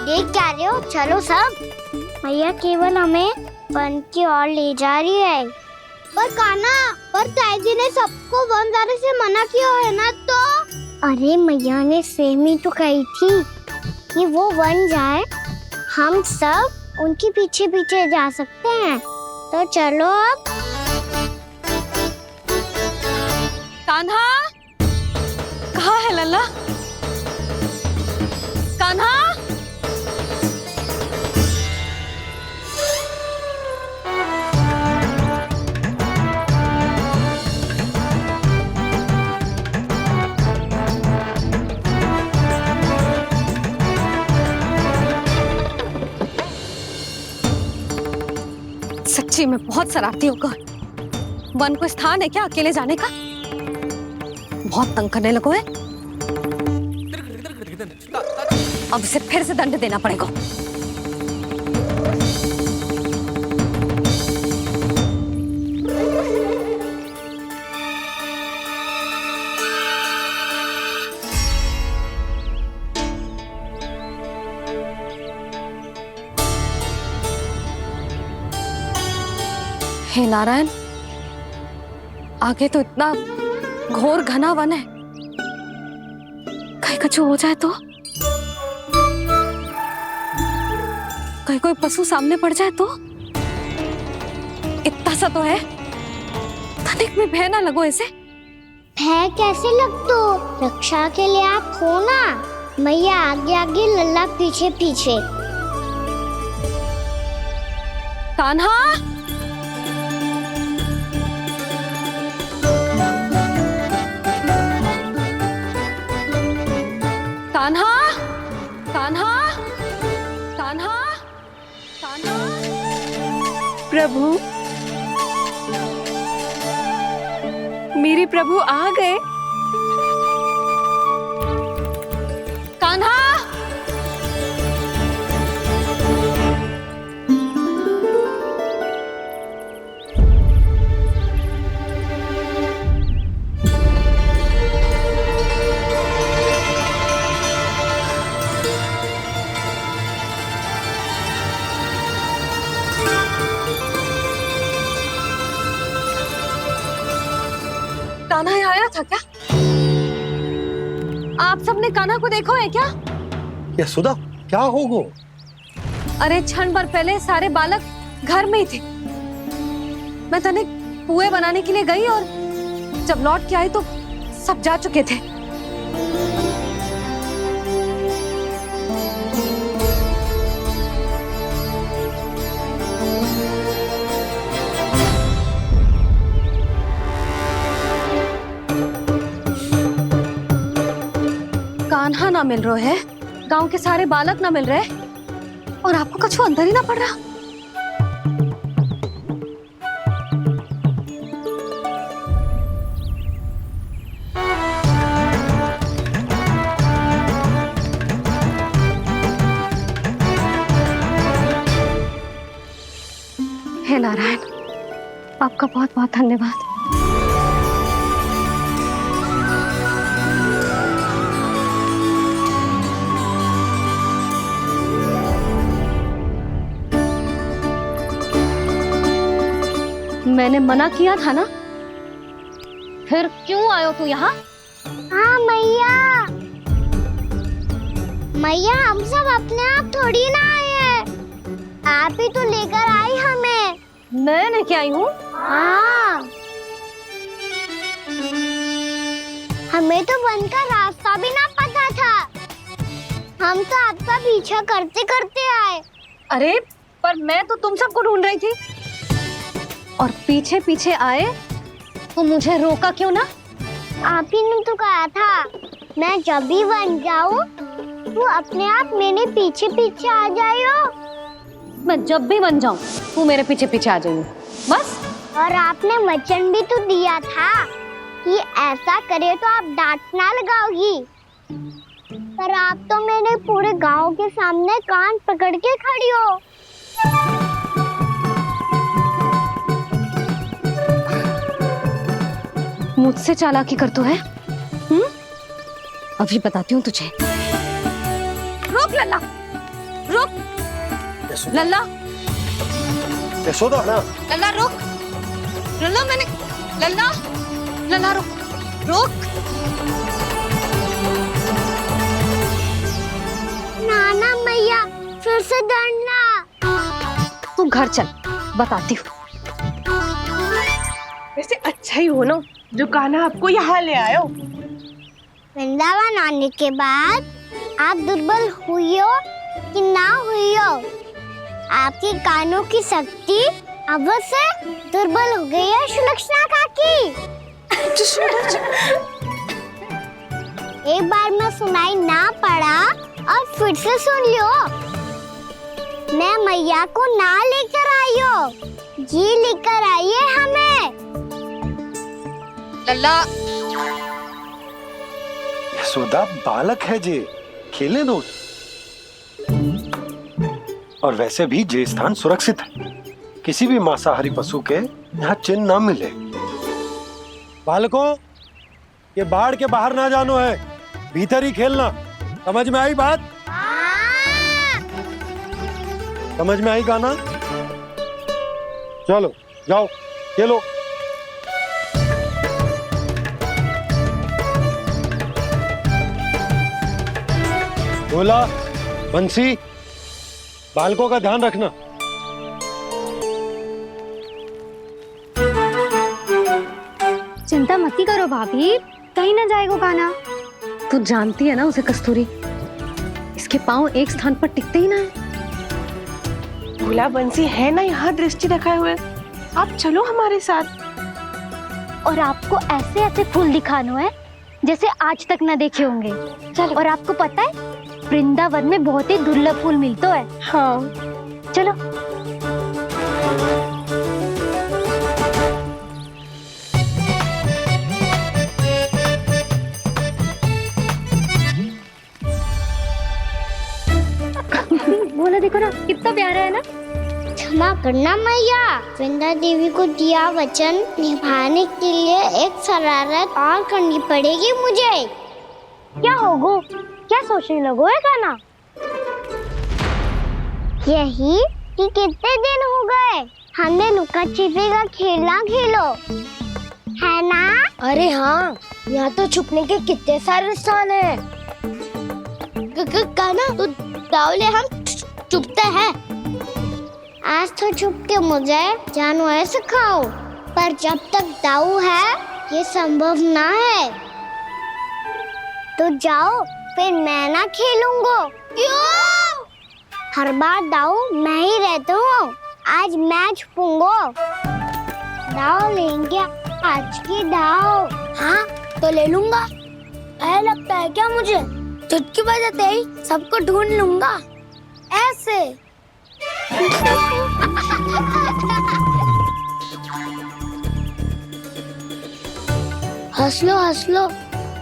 देख क्या रहे हो? चलो सब। मैया केवल हमें वन की ओर ले जा रही है। पर कान्हा, पर ताई जी ने सबको वन जाने से मना किया है ना तो? अरे मैया ने सेम ही तो कही थी कि वो वन जाए, हम सब उनके पीछे पीछे जा सकते हैं। तो चलो अब। कान्हा, कहाँ है लल्ला? कान्हा, सच्ची में बहुत शरारती होगा। वन को स्थान है क्या अकेले जाने का? बहुत तंग करने लगो है। अब इसे फिर से दंड देना पड़ेगा। हे नारायण, आगे तो इतना घोर घना वन है, कहीं कुछ हो जाए तो? कहीं कोई पशु सामने पड़ जाए तो? इतना सा तो है, तनिक भी भय ना लगो इसे। भय कैसे लग तो? रक्षा के लिए आप हो ना। मैया आगे आगे, लल्ला पीछे पीछे। कान्हा, कान्हा, कान्हा, कान्हा, कान्हा। प्रभु, मेरे प्रभु आ गए। कान्हा, कान्हा यहाँ आया था क्या? आप सबने कान्हा को देखो है क्या? यशोदा, क्या होगा? अरे क्षण भर पहले सारे बालक घर में ही थे। मैं तनिक पुए बनाने के लिए गई और जब लौट के आई तो सब जा चुके थे। कान्हा ना मिल रहे है, गांव के सारे बालक ना मिल रहे, और आपको कछु अंदर ही ना पड़ रहा। हे नारायण, आपका बहुत बहुत धन्यवाद। मैंने मना किया था ना, फिर क्यों आयो तू यहाँ? हाँ मैया, मैया हम सब अपने आप थोड़ी ना आए हैं, आप ही तो लेकर आई हमें। मैं लेके आई हूँ? हाँ, हमें तो वन का रास्ता भी ना पता था, हम तो आपका पीछा करते करते आए। अरे पर मैं तो तुम सबको ढूंढ रही थी, और पीछे पीछे आए तो मुझे रोका क्यों ना? आप ही ने तो कहा था मैं जब भी बन जाऊं तू अपने आप मेरे पीछे पीछे आ जाइयो। मैं जब भी बन जाऊं तू मेरे पीछे पीछे आ जाइयो, बस। और आपने वचन भी तो दिया था कि ऐसा करे तो आप डांट ना लगाओगी, पर आप तो मेरे पूरे गांव के सामने कान पकड़ के खड़ी हो। मुझसे चालाकी कर तू है? अभी बताती हूँ तुझे। रुक लल्ला, रुक लल्ला, यशोदा ना, लल्ला रुक, लल्ला मैंने, लल्ला, लल्ला रुक, रुक। नाना मैया फिर से डरना। तू घर चल, बताती हूँ। वैसे अच्छा ही हो ना जो कान्हा आपको यहाँ ले आयो। वृंदावन आने के बाद आप दुर्बल हुई हो कि ना हुई हो, आपके कानों की शक्ति अब से दुर्बल हो गई है सुलक्षणा काकी। एक बार में सुनाई ना पड़ा और फिर से सुन लो। मैं मैया को ना लेकर आई हो, जी लेकर आई है हमें। लल्ला, यशोदा बालक है जे, खेले दो। और वैसे भी ये स्थान सुरक्षित है, किसी भी मांसाहारी पशु के यहाँ चिन्ह ना मिले। बालकों, ये बाढ़ के बाहर ना जानो है, भीतर ही खेलना। समझ में आई बात? समझ में आई गाना? चलो जाओ खेलो। बोला बंसी, बालकों का ध्यान रखना। चिंता मती करो भाभी, कहीं ना जाएगा कान्हा। तू जानती है ना उसे कस्तूरी, इसके पांव एक स्थान पर टिकते ही ना है। भोला बंसी है ना यहाँ दृष्टि रखाए हुए, आप चलो हमारे साथ। और आपको ऐसे ऐसे फूल दिखानो है जैसे आज तक न देखे होंगे। चलो। और आपको पता है वृंदावन में बहुत ही दुर्लभ फूल मिलते हैं। हाँ चलो। बोला देखो ना कितना प्यारा है ना। क्षमा करना मैया, वृंदा देवी को दिया वचन निभाने के लिए एक शरारत और करनी पड़ेगी मुझे। क्या होगो? क्या सोचने लगो है कान्हा? यही कि कितने दिन हो गए हमने लुका छिपी का खेलना खेलो, है ना? अरे हाँ, यहाँ तो छुपने के कितने सारे स्थान है। कान्हा तो दावले हम छुपते हैं। आज तो छुप के मुझे जानवर सिखाओ, पर जब तक दाऊ है ये संभव ना है। तो जाओ, फिर मैं ना खेलूंगा। क्यों? हर बार दाऊ मैं ही रहता हूँ, आज मैं छुपूंगा। दाऊ लेंगे आज की दाऊ। हाँ तो ले लूंगा। ऐसा लगता है क्या मुझे? चुटकी बजाते ही सबको ढूंढ लूंगा ऐसे। हंस लो,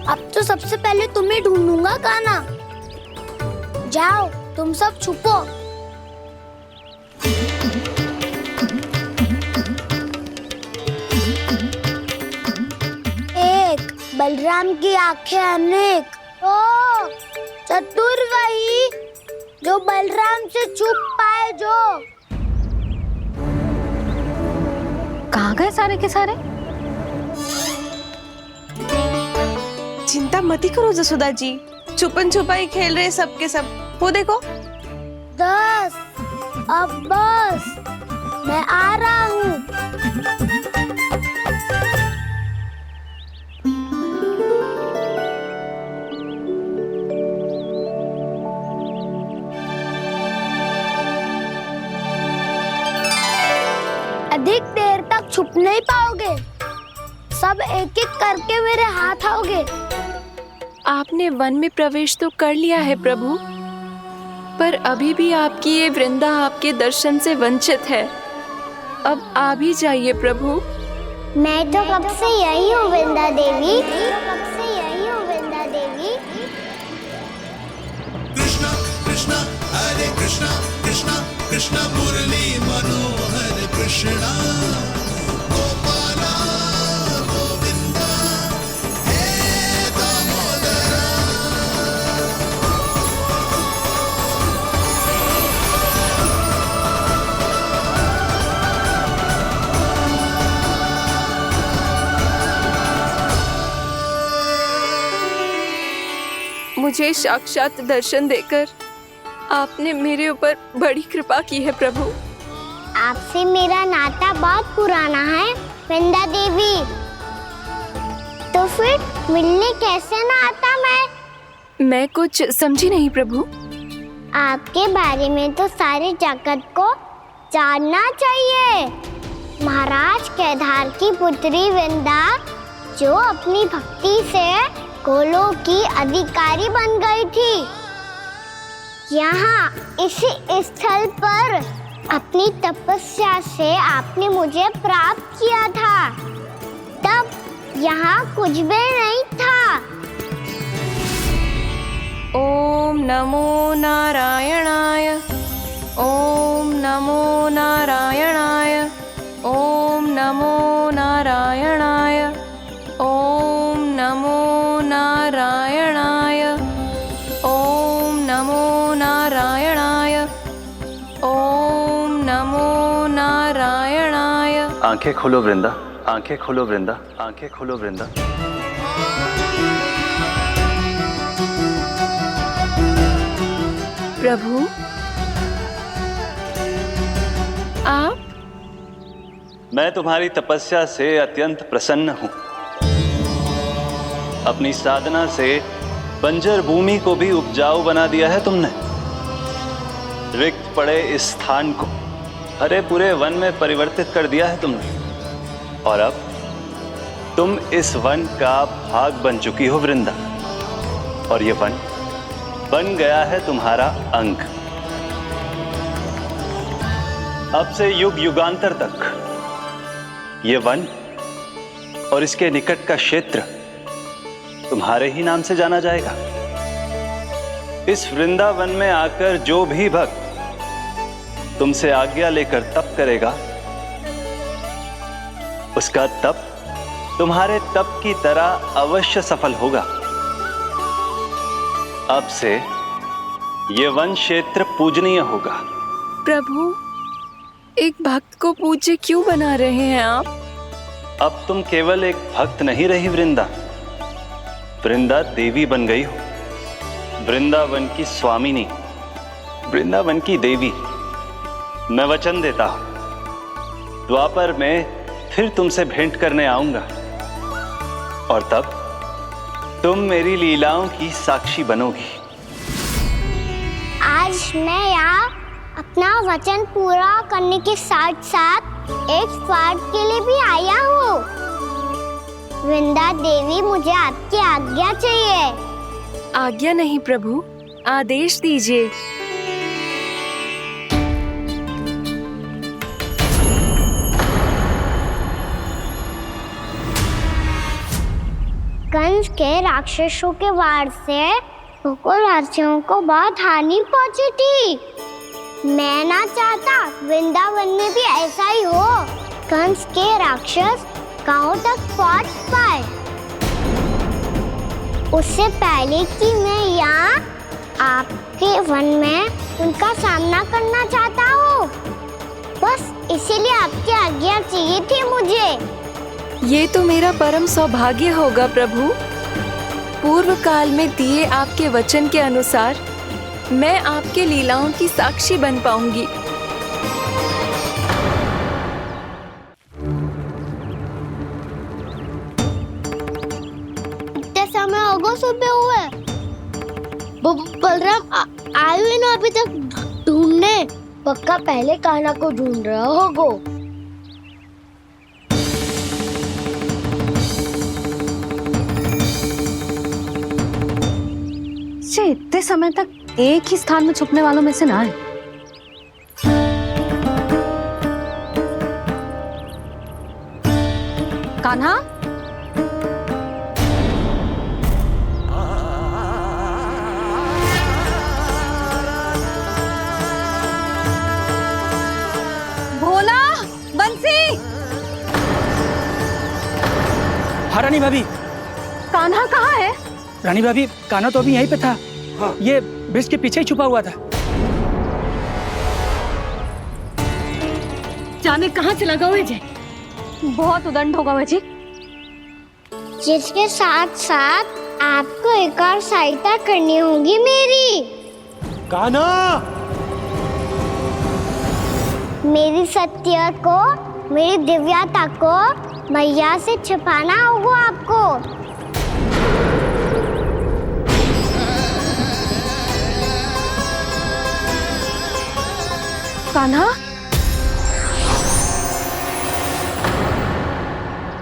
अब तो सबसे पहले तुम्हें ढूंढूंगा कान्हा। जाओ तुम सब छुपो। एक, बलराम की आंखें अनेक। ओ, चतुर वही जो बलराम से छुप पाए। जो कहाँ गए सारे के सारे? चिंता मत करो जसोदा जी, छुपन छुपाई खेल रहे सब के सब। वो देखो 10 अब बस, मैं आ रहा हूँ। अधिक देर तक छुप नहीं पाओगे, सब एक एक करके मेरे हाथ आओगे। आपने वन में प्रवेश तो कर लिया है प्रभु, पर अभी भी आपकी ये वृंदा आपके दर्शन से वंचित है। अब आ भी जाइए प्रभु। मैं तो कब से यही हूँ वृंदा देवी, कब से यही हूँ वृंदा देवी। कृष्णा कृष्णा हरे कृष्णा कृष्णा कृष्णा मुरली मनोहर कृष्णा गोपाला गोविंदा हे दामोदरा। मुझे साक्षात दर्शन देकर आपने मेरे ऊपर बड़ी कृपा की है प्रभु। आपसे मेरा नाता बहुत पुराना है वृंदा देवी, तो फिर मिलने कैसे ना आता मैं कुछ समझी नहीं प्रभु। आपके बारे में तो सारे जगत को जानना चाहिए। महाराज केदार की पुत्री वृंदा जो अपनी भक्ति से गोलों की अधिकारी बन गई थी, यहाँ इसी स्थल पर अपनी तपस्या से आपने मुझे प्राप्त किया था। तब यहाँ कुछ भी नहीं था। ओम नमो नारायणाय, ओम नमो नारायणाय, ओम नमो नारायणाय, ओम नमो नारायणाय, ओम नमो नारायणाय, ओम नमो नारायणाय। आंखें खोलो वृंदा, आंखें खोलो वृंदा, आंखें खोलो वृंदा। प्रभु आप? मैं तुम्हारी तपस्या से अत्यंत प्रसन्न हूं। अपनी साधना से बंजर भूमि को भी उपजाऊ बना दिया है तुमने। रिक्त पड़े इस स्थान को हरे पूरे वन में परिवर्तित कर दिया है तुमने, और अब तुम इस वन का भाग बन चुकी हो वृंदा, और ये वन बन गया है तुम्हारा अंग। अब से युग युगांतर तक ये वन और इसके निकट का क्षेत्र तुम्हारे ही नाम से जाना जाएगा। इस वृंदावन में आकर जो भी भक्त तुमसे आज्ञा लेकर तप करेगा, उसका तप तुम्हारे तप की तरह अवश्य सफल होगा। अब से ये वन क्षेत्र पूजनीय होगा। प्रभु एक भक्त को पूज्य क्यों बना रहे हैं आप? अब तुम केवल एक भक्त नहीं रही वृंदा, वृंदा देवी बन गई हो। वृंदावन की स्वामिनी, वृंदावन की देवी। मैं वचन देता हूं, द्वापर में फिर तुमसे भेंट करने आऊंगा, और तब तुम मेरी लीलाओं की साक्षी बनोगी। आज मैं यहाँ अपना वचन पूरा करने के साथ साथ एक स्वार्थ के लिए भी आया हूँ। वृंदा देवी, मुझे आपकी आज्ञा चाहिए। आज्ञा नहीं प्रभु, आदेश दीजिए। कंस के राक्षसों के वार से गोकुलवासियों को बहुत हानि पहुंची थी। मैं ना चाहता वृंदावन में भी ऐसा ही हो। कंस के राक्षस गांव तक पहुंच पाए, उससे पहले कि मैं यहाँ आपके वन में उनका सामना करना चाहता हूँ। बस इसीलिए आपकी आज्ञा चाहिए थी मुझे। ये तो मेरा परम सौभाग्य होगा प्रभु। पूर्व काल में दिए आपके वचन के अनुसार मैं आपके लीलाओं की साक्षी बन पाऊंगी। इतने समय होगा सुबह हुए, बलराम आयु ही ना अभी तक ढूंढने। पक्का पहले कान्हा को ढूंढ रहा होगा। इतने समय तक एक ही स्थान में छुपने वालों में से ना है। कान्हा, भोला, बंसी। हाँ रानी भाभी। कान्हा कहाँ है? रानी भाभी, कान्हा तो अभी यहीं पे था। हाँ। ये ब्रिज के पीछे ही छुपा हुआ था। जाने कहाँ चला गया है जी? बहुत उदंड होगा जी। जिसके साथ साथ आपको एक और सहायता करनी होगी मेरी। कान्हा, मेरी सत्य को, मेरी दिव्यता को मैया से छिपाना होगा आपको। कान्हा,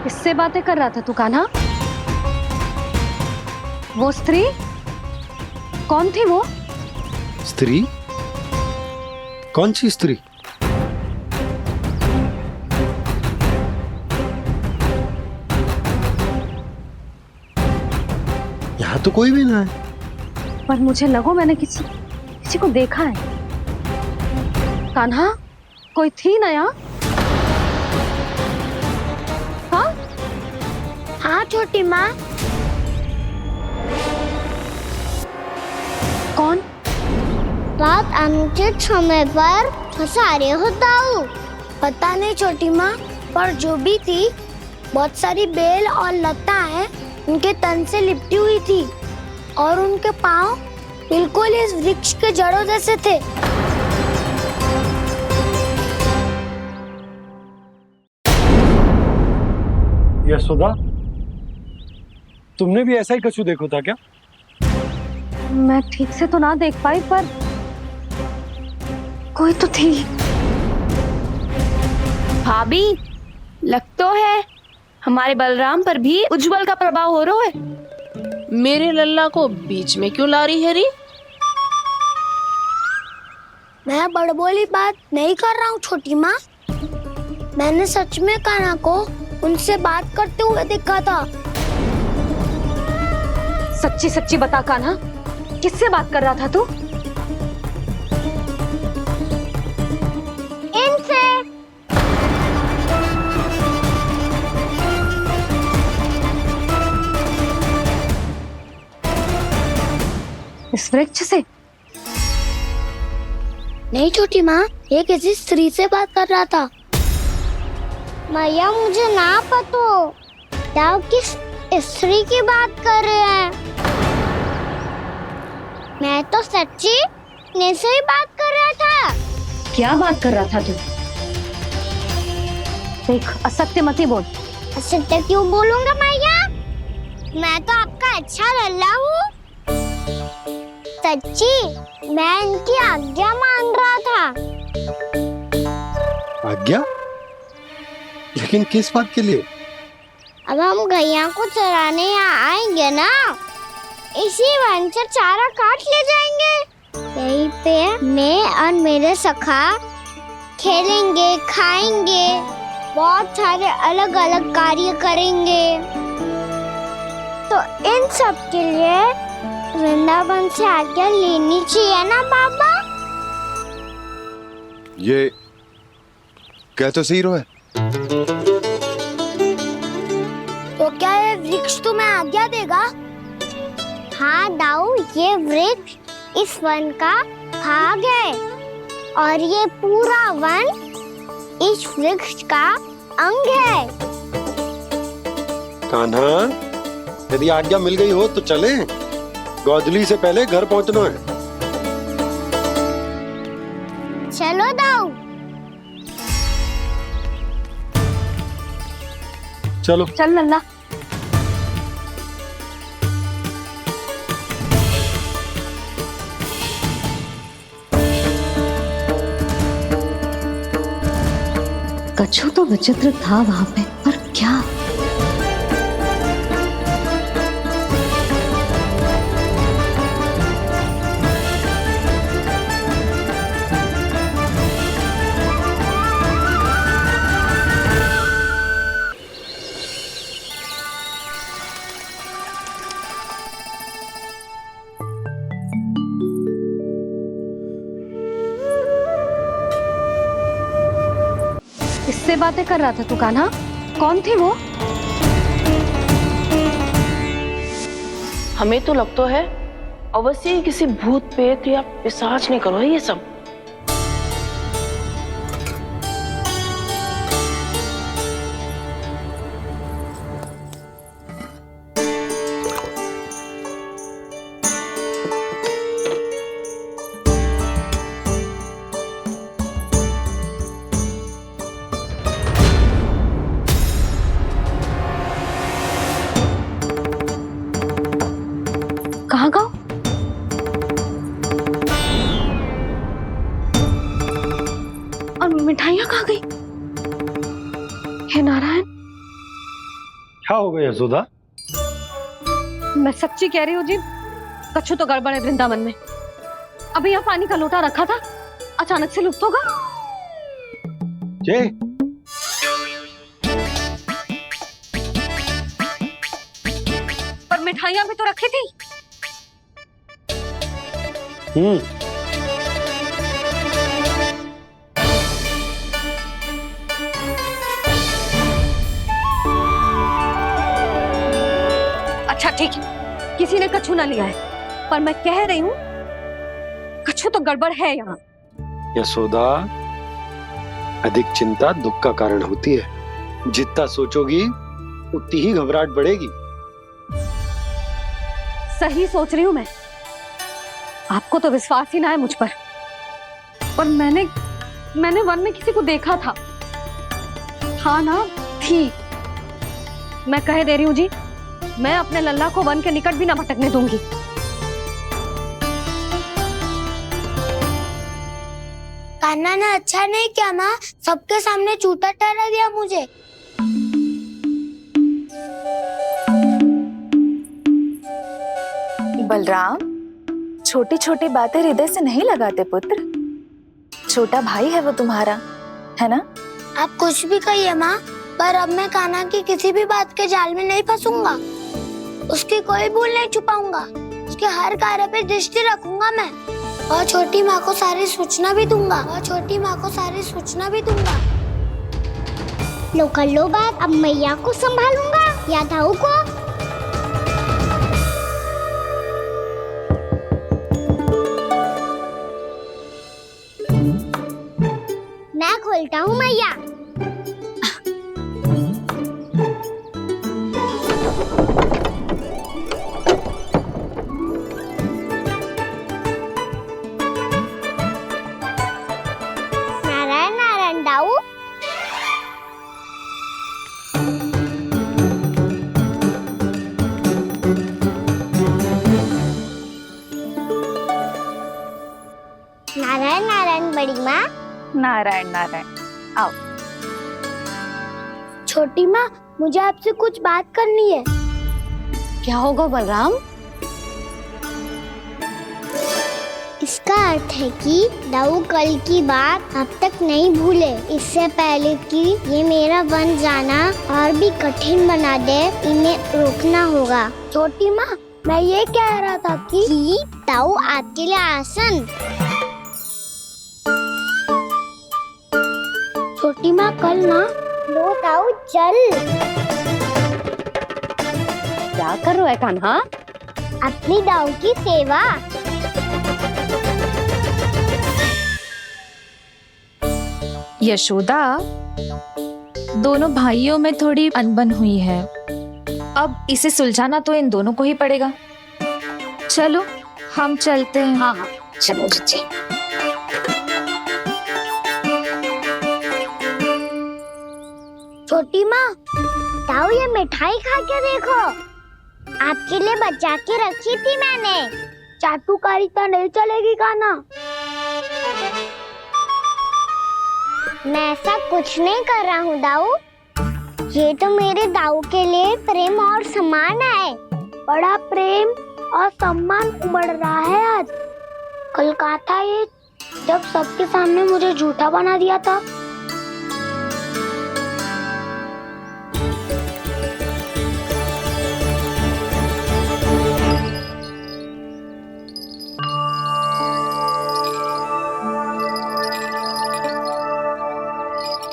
किससे बातें कर रहा था तू कान्हा? वो स्त्री कौन थी? वो स्त्री? कौन सी स्त्री? यहाँ तो कोई भी ना है। पर मुझे लगो मैंने किसी को देखा है। कान्हा, कोई थी ना यहाँ? हाँ? हाँ छोटी माँ। कौन? रात अनुचित समय पर फंसा रहे हो दाऊ। पता नहीं छोटी माँ, पर जो भी थी बहुत सारी बेल और लता है उनके तन से लिपटी हुई थी और उनके पाँव बिल्कुल इस वृक्ष के जड़ों जैसे थे। यशोदा, तुमने भी ऐसा ही कछु देखो था क्या? मैं ठीक से तो ना देख पाई, पर कोई तो थी। भाभी, लग तो है हमारे बलराम पर भी उज्जवल का प्रभाव हो रहा है। मेरे लल्ला को बीच में क्यों ला रही है री? मैं बड़बोली बात नहीं कर रहा हूँ छोटी माँ। मैंने सच में कान्हा को उनसे बात करते हुए देखा था। सच्ची सच्ची बता कान्हा, किससे बात कर रहा था तू? इनसे। इस वृक्ष से? नहीं छोटी माँ, ये किसी स्त्री से बात कर रहा था। मैया मुझे ना पतो क्या किस स्त्री की बात कर रहे हैं। मैं तो सच्ची ने से ही बात कर रहा था। क्या बात कर रहा था तू? देख, असत्य मत ही बोल। असत्य क्यों बोलूंगा मैया? मैं तो आपका अच्छा लल्ला हूँ। सच्ची मैं इनकी आज्ञा मान रहा था। आज्ञा? लेकिन किस बात के लिए? अब हम गैया को चराने यहाँ आएंगे ना, इसी वन से चारा काट ले जाएंगे। यहीं पे मैं और मेरे सखा खेलेंगे, खाएंगे, बहुत सारे अलग अलग कार्य करेंगे। तो इन सब के लिए वृंदावन से आज्ञा लेनी चाहिए ना बाबा? ये क्या तो सही रो है? तो क्या ये वृक्ष तुम्हें आज्ञा देगा? हाँ दाऊ, ये वृक्ष इस वन का भाग है और ये पूरा वन इस वृक्ष का अंग है। कान्हा, यदि आज्ञा मिल गई हो तो चले। गोधली से पहले घर पहुंचना है। चलो दाऊ। चलो चल लल्ला। कछु तो विचित्र था वहां पे, पर क्या? किससे बातें कर रहा था तू कान्हा? कौन थी वो? हमें तो लगता है अवश्य ही किसी भूत प्रेत या पिशाच ने करो है ये सब। कहाँ गाँव? और मिठाइयाँ कहाँ गई? हे नारायण, क्या हो गया यशोदा? मैं सच्ची कह रही हूँ जी, कछु तो गड़बड़ है वृंदावन में। अभी यहाँ पानी का लोटा रखा था, अचानक से लुप्त होगा। जय, पर मिठाइयाँ भी तो रखी थी। अच्छा ठीक है, किसी ने कछु ना लिया है, पर मैं कह रही हूँ कछु तो गड़बड़ है यहाँ। यशोदा, अधिक चिंता दुख का कारण होती है। जितना सोचोगी उतनी ही घबराहट बढ़ेगी। सही सोच रही हूँ मैं। आपको तो विश्वास ही ना है मुझ पर मैंने वन में किसी को देखा था। हाँ ना, थी। मैं कह दे रही हूँ जी, मैं अपने लल्ला को वन के निकट भी ना भटकने दूंगी। कान्हा ने अच्छा नहीं किया माँ, सबके सामने चूता ठहरा दिया मुझे। बलराम, छोटी छोटी बातें हृदय से नहीं लगाते पुत्र। छोटा भाई है वो तुम्हारा, है ना? आप कुछ भी कहिए माँ, पर अब मैं कान्हा की किसी भी बात के जाल में नहीं फंसूंगा। उसकी कोई भूल नहीं छुपाऊंगा। उसके हर कार्य पे दृष्टि रखूंगा मैं, और छोटी माँ को सारी सूचना भी दूंगा। लो कर लो बात, अब मैया को संभालूंगा या दाऊ को। मैं खोलता हूँ मैया। नारायण नारायण दाऊ। नारायण नारायण बड़ी माँ। नारायण नारायण, आओ। छोटी माँ, मुझे आपसे कुछ बात करनी है। क्या होगा बलराम? इसका अर्थ है कि दाऊ कल की बात अब तक नहीं भूले। इससे पहले कि ये मेरा वन जाना और भी कठिन बना दे, इन्हें रोकना होगा। छोटी माँ, मैं ये कह रहा था कि दाऊ आपके लिए आसन। छोटी माँ, कल ना लो दाऊ चल। क्या कर रहा है कान्हा? अपनी दाऊ की सेवा। यशोदा, दोनों भाइयों में थोड़ी अनबन हुई है। अब इसे सुलझाना तो इन दोनों को ही पड़ेगा। चलो हम चलते हैं। हाँ हाँ चलो जी। छोटी माँ, ताऊ ये मिठाई खा के देखो, आपके लिए बचा के रखी थी मैंने। चाटुकारिता नहीं चलेगी काना। मैं ऐसा कुछ नहीं कर रहा हूँ दाऊ। ये तो मेरे दाऊ के लिए प्रेम और सम्मान है। बड़ा प्रेम और सम्मान उमड़ रहा है आज। कल कहा था ये जब सबके सामने मुझे झूठा बना दिया था।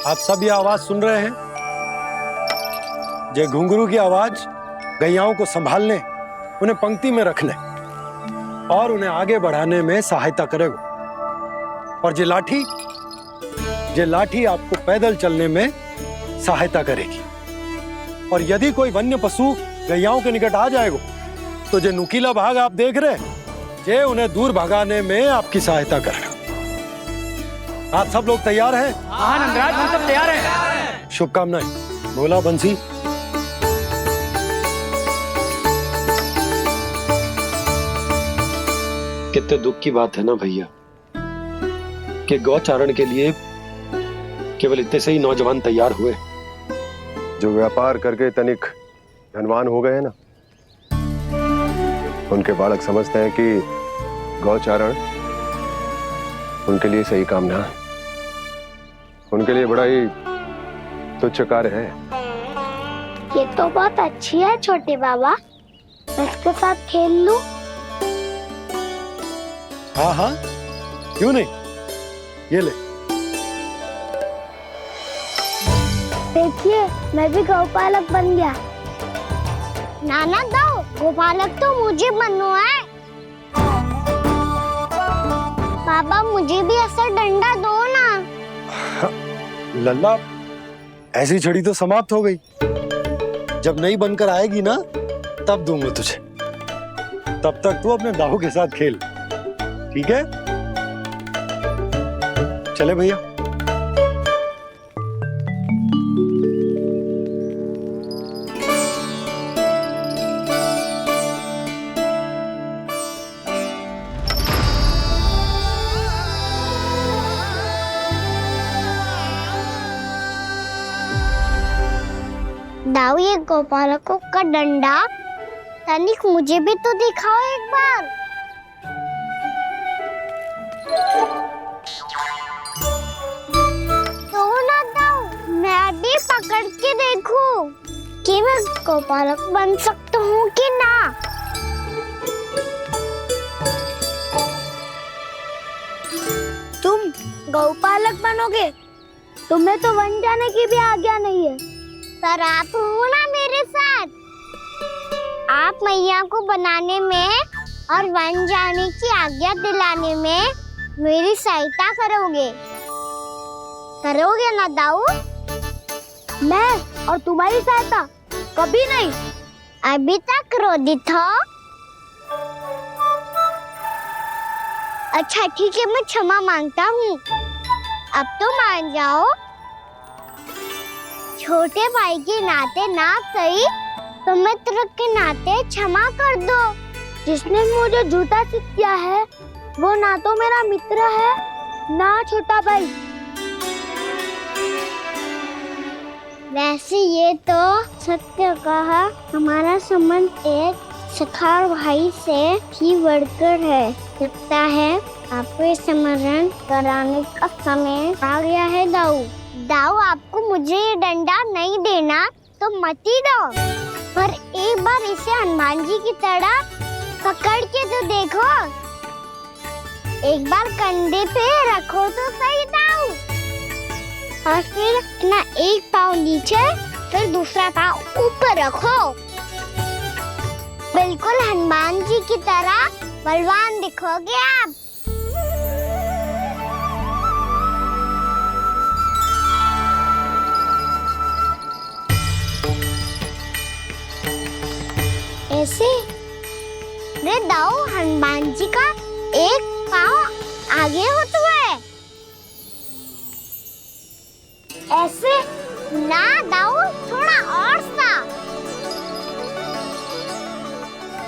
आप सब ये आवाज सुन रहे हैं? ये घुंघरू की आवाज गैयाओं को संभालने, उन्हें पंक्ति में रखने और उन्हें आगे बढ़ाने में सहायता करेगा। और ये लाठी आपको पैदल चलने में सहायता करेगी। और यदि कोई वन्य पशु गैयाओं के निकट आ जाएगा तो जो नुकीला भाग आप देख रहे हैं, ये उन्हें दूर भगाने में आपकी सहायता करेगा। आप सब लोग तैयार हैं? हाँ नंदराज, हम सब तैयार हैं। शुभकामनाएं। बोला बंसी। कितने दुख की बात है ना भैया कि गौचारण के लिए केवल इतने से ही नौजवान तैयार हुए। जो व्यापार करके तनिक धनवान हो गए ना, उनके बालक समझते हैं कि गौचारण उनके लिए सही काम ना है। उनके लिए बड़ा ही तुच्छ कार्य है। ये तो बहुत अच्छी है छोटे बाबा, मैं इसके साथ खेल लूं? हाँ हाँ क्यों नहीं, ये ले। देखिए मैं भी गौपालक बन गया। नाना दो, गौपालक तो मुझे बनना है। बाबा मुझे भी ऐसा डंडा दो ना। लल्ला, ऐसी छड़ी तो समाप्त हो गई। जब नई बनकर आएगी ना तब दूंगा तुझे। तब तक तू अपने दाऊ के साथ खेल, ठीक है? चले भैया। दाऊ ये गोपालकों का डंडा तनिक मुझे भी तो दिखाओ एक बार। तो ना दाऊ, मैं भी पकड़ के देखूं कि मैं गोपालक बन सकता हूँ कि ना। तुम गौपालक बनोगे? तुम्हें तो वन जाने की भी आज्ञा नहीं है। पर आप हो ना मेरे साथ। आप मैया को बनाने में और वन जाने की आज्ञा दिलाने में मेरी सहायता करोगे ना दाऊ? मैं और तुम्हारी सहायता कभी नहीं। अभी तक क्रोधित हो? अच्छा ठीक है, मैं क्षमा मांगता हूँ। अब तो मान जाओ। छोटे भाई के नाते ना सही तो मित्र के नाते क्षमा कर दो। जिसने मुझे झूठा सिद्ध किया है वो ना तो मेरा मित्र है ना छोटा भाई। वैसे ये तो सत्य कहा, हमारा संबंध एक सखा भाई से भी बढ़कर है। लगता है आपको स्मरण कराने का समय आ गया है दाऊ। दाऊ आपको मुझे ये डंडा नहीं देना तो मत ही दो, पर एक बार इसे हनुमान जी की तरह पकड़ के तो देखो। एक बार कंधे पे रखो तो सही दाऊ, और फिर अपना एक पाँव नीचे फिर दूसरा पाँव ऊपर रखो। बिल्कुल हनुमान जी की तरह बलवान दिखोगे आप। ऐसे? रे दाऊ, हनुमान जी का एक पाँव आगे होता है। ऐसे ना दाऊ, थोड़ा और सा।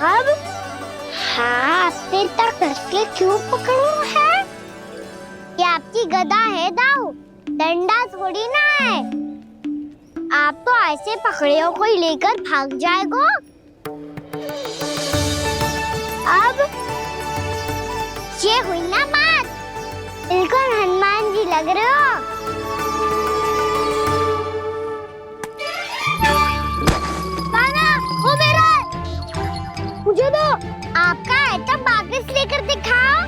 अब हाँ, फिर तक कसके क्यों पकड़ू है? ये आपकी गदा है दाऊ, डंडा थोड़ी ना है। आप तो ऐसे पकड़े हो कोई लेकर भाग जाएगा। अब ये हुई ना बात, बिल्कुल हनुमान जी लग रहे हो। कान्हा, वो मेरा है। मुझे दो। आपका है तो वापस लेकर दिखाओ।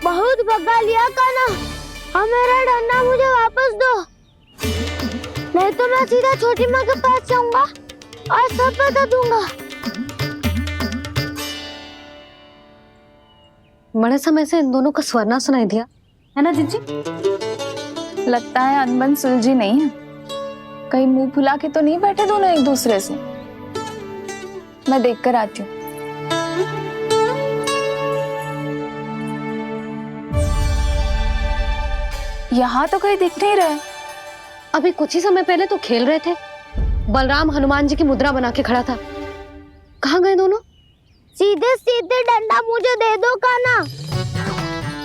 बहुत भगा लिया कान्हा, अब मेरा डंडा मुझे वापस दो, नहीं तो मैं सीधा छोटी माँ के पास जाऊंगा और सब बता दूंगा। बड़े समय से इन दोनों का स्वर ना सुनाई दिया, है ना जीजी? लगता है अनबन सुलझी नहीं है। कहीं मुंह फुला के तो नहीं बैठे दोनों एक दूसरे से। मैं देखकर आती हूँ। यहाँ तो कहीं दिख नहीं रहे। अभी कुछ ही समय पहले तो खेल रहे थे। बलराम हनुमान जी की मुद्रा बना के खड़ा था। कहाँ गए दोनों? सीधे सीधे डंडा मुझे दे दो कान्हा,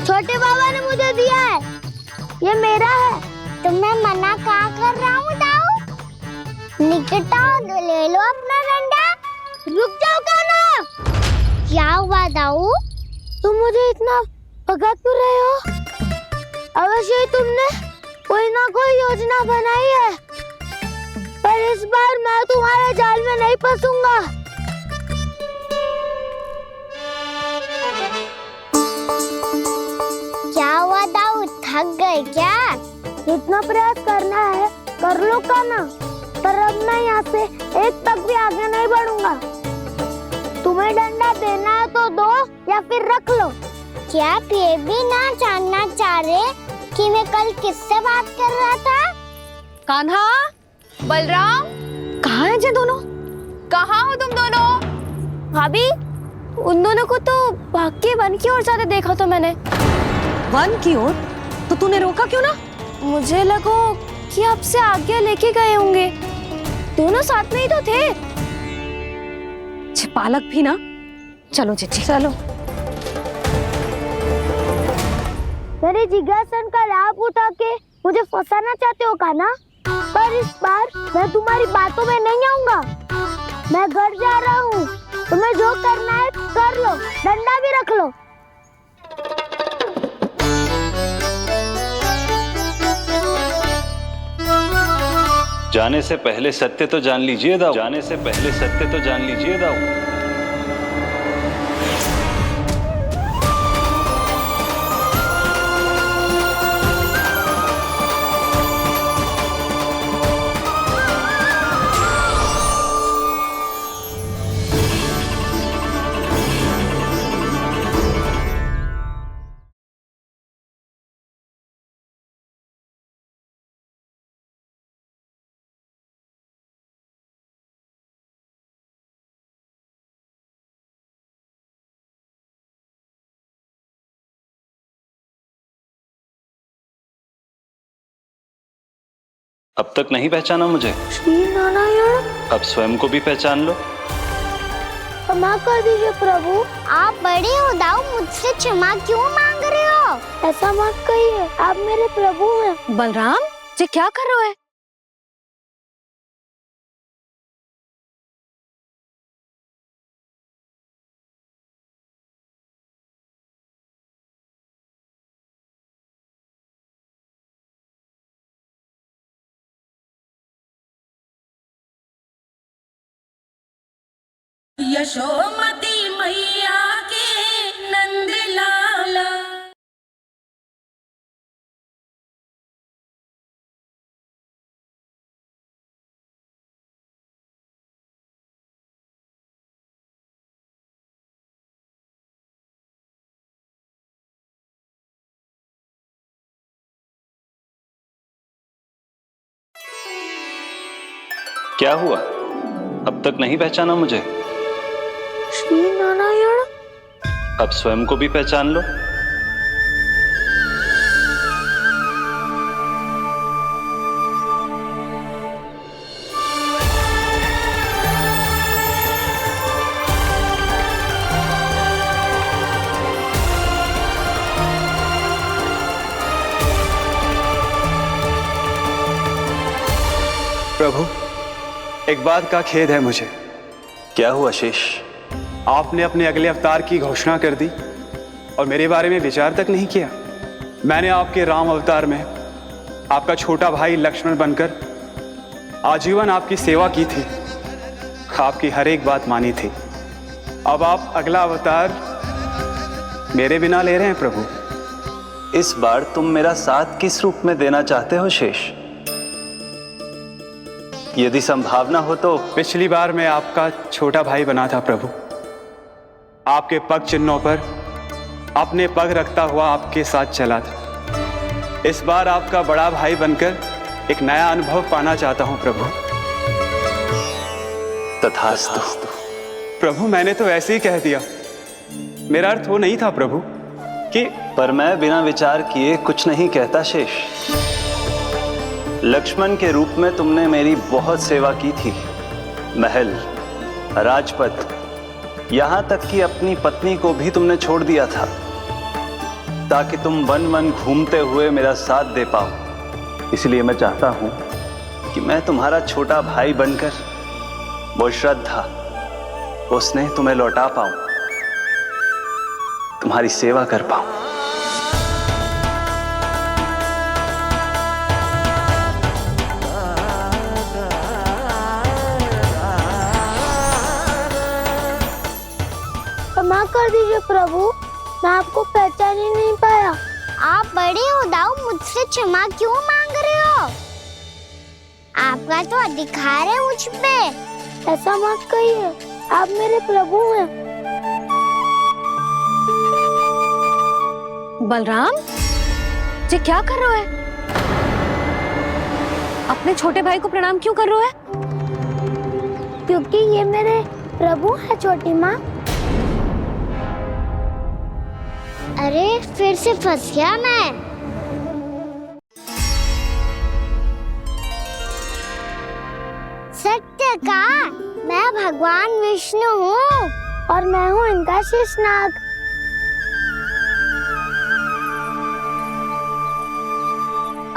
छोटे बाबा ने मुझे दिया है, ये मेरा है। तो मैं मना कहाँ कर रहा हूँ दाऊ? निकट आओ, ले लो अपना डंडा। रुक जाओ कान्हा। क्या हुआ दाऊ? तुम मुझे इतना भगा क्यों रहे हो? अवश्य ही तुमने कोई ना कोई योजना बनाई है, पर इस बार मैं तुम्हारे जाल में नहीं फंसूंगा। क्या हुआ दाऊ, थक गए क्या? इतना प्रयास करना है कर लो कान्हा, पर अब मैं यहाँ से एक तक भी आगे नहीं बढ़ूंगा। तुम्हें डंडा देना है तो दो या फिर रख लो। क्या आप ये भी ना जानना चाह रहे कि मैं कल किससे बात कर रहा था? कान्हा, बलराम, कहाँ हैं ये दोनों? कहाँ हो तुम दोनों? भाभी, उन दोनों को तो भाग के वन की ओर जाते देखा तो मैंने। वन की ओर? तो तूने रोका क्यों ना? मुझे लगा कि आपसे आगे लेके गए होंगे, दोनों साथ में ही तो थे। पालक भी ना। चलो जीजी चलो। मेरे जिज्ञासन का लाभ उठा के मुझे फंसाना चाहते हो कान्हा, पर इस बार मैं तुम्हारी बातों में नहीं आऊंगा। मैं घर जा रहा हूँ, तुम्हें जो करना है कर लो, डंडा भी रख लो। जाने से पहले सत्य तो जान लीजिए दाऊ। जाने से पहले सत्य तो जान लीजिए दाऊ। अब तक नहीं पहचाना मुझे? श्री नारायण। अब स्वयं को भी पहचान लो। क्षमा कर दीजिए प्रभु। आप बड़े हो दाऊ, मुझसे क्षमा क्यों मांग रहे हो? ऐसा मत कहिए, आप मेरे प्रभु हैं। बलराम, ये क्या कर रहे हो? यशोमती मैया के नंद लाला। क्या हुआ? अब तक नहीं पहचाना मुझे? श्री नारायण। अब स्वयं को भी पहचान लो। प्रभु, एक बात का खेद है मुझे। क्या हुआ शेष? आपने अपने अगले अवतार की घोषणा कर दी और मेरे बारे में विचार तक नहीं किया। मैंने आपके राम अवतार में आपका छोटा भाई लक्ष्मण बनकर आजीवन आपकी सेवा की थी, आपकी हर एक बात मानी थी। अब आप अगला अवतार मेरे बिना ले रहे हैं प्रभु। इस बार तुम मेरा साथ किस रूप में देना चाहते हो शेष? यदि संभावना हो तो। पिछली बार मैं आपका छोटा भाई बना था प्रभु, आपके पग चिन्हों पर अपने पग रखता हुआ आपके साथ चला था। इस बार आपका बड़ा भाई बनकर एक नया अनुभव पाना चाहता हूं प्रभु। तथास्तु। प्रभु, मैंने तो ऐसे ही कह दिया, मेरा अर्थ वो नहीं था प्रभु कि। पर मैं बिना विचार किए कुछ नहीं कहता शेष। लक्ष्मण के रूप में तुमने मेरी बहुत सेवा की थी। महल, राजपथ, यहां तक कि अपनी पत्नी को भी तुमने छोड़ दिया था ताकि तुम वन वन घूमते हुए मेरा साथ दे पाओ। इसलिए मैं चाहता हूं कि मैं तुम्हारा छोटा भाई बनकर वो श्रद्धा, वो स्नेह तुम्हें लौटा पाऊं, तुम्हारी सेवा कर पाऊं। क्षमा कर दीजिए प्रभु, मैं आपको पहचान ही नहीं पाया। आप बड़े हो दाऊ, मुझसे क्षमा क्यों मांग रहे हो? आपका तो अधिकार है मुझ पे। ऐसा मत कहिए, आप मेरे प्रभु हैं। बलराम जी, क्या कर रहे हो? अपने छोटे भाई को प्रणाम क्यों कर रहे हो? क्योंकि ये मेरे प्रभु है छोटी माँ। अरे फिर से फंस गया मैं। सत्य का, मैं भगवान विष्णु हूँ और मैं हूँ इनका शेषनाग।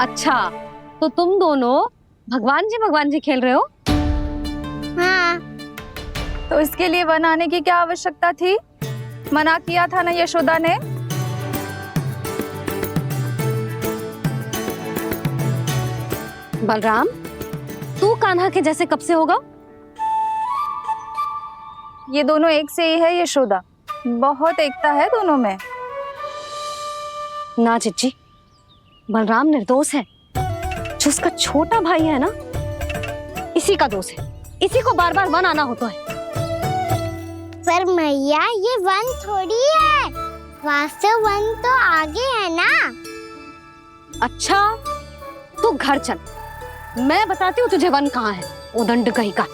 अच्छा, तो तुम दोनों भगवान जी खेल रहे हो? हाँ। तो इसके लिए वन आने की क्या आवश्यकता थी? मना किया था ना यशोदा ने। बलराम, तू कान्हा के जैसे कब से होगा? ये दोनों एक से ही है यशोदा, बहुत एकता है दोनों में। ना चिच्ची, बलराम निर्दोष है। जो उसका छोटा भाई है ना, इसी का दोष है। इसी को बार बार वन आना होता है। पर मैया, ये वन थोड़ी है, वास्तव वन तो आगे है ना। अच्छा, तू घर चल, मैं बताती हूँ तुझे वन कहाँ है। उदंड कहीं का।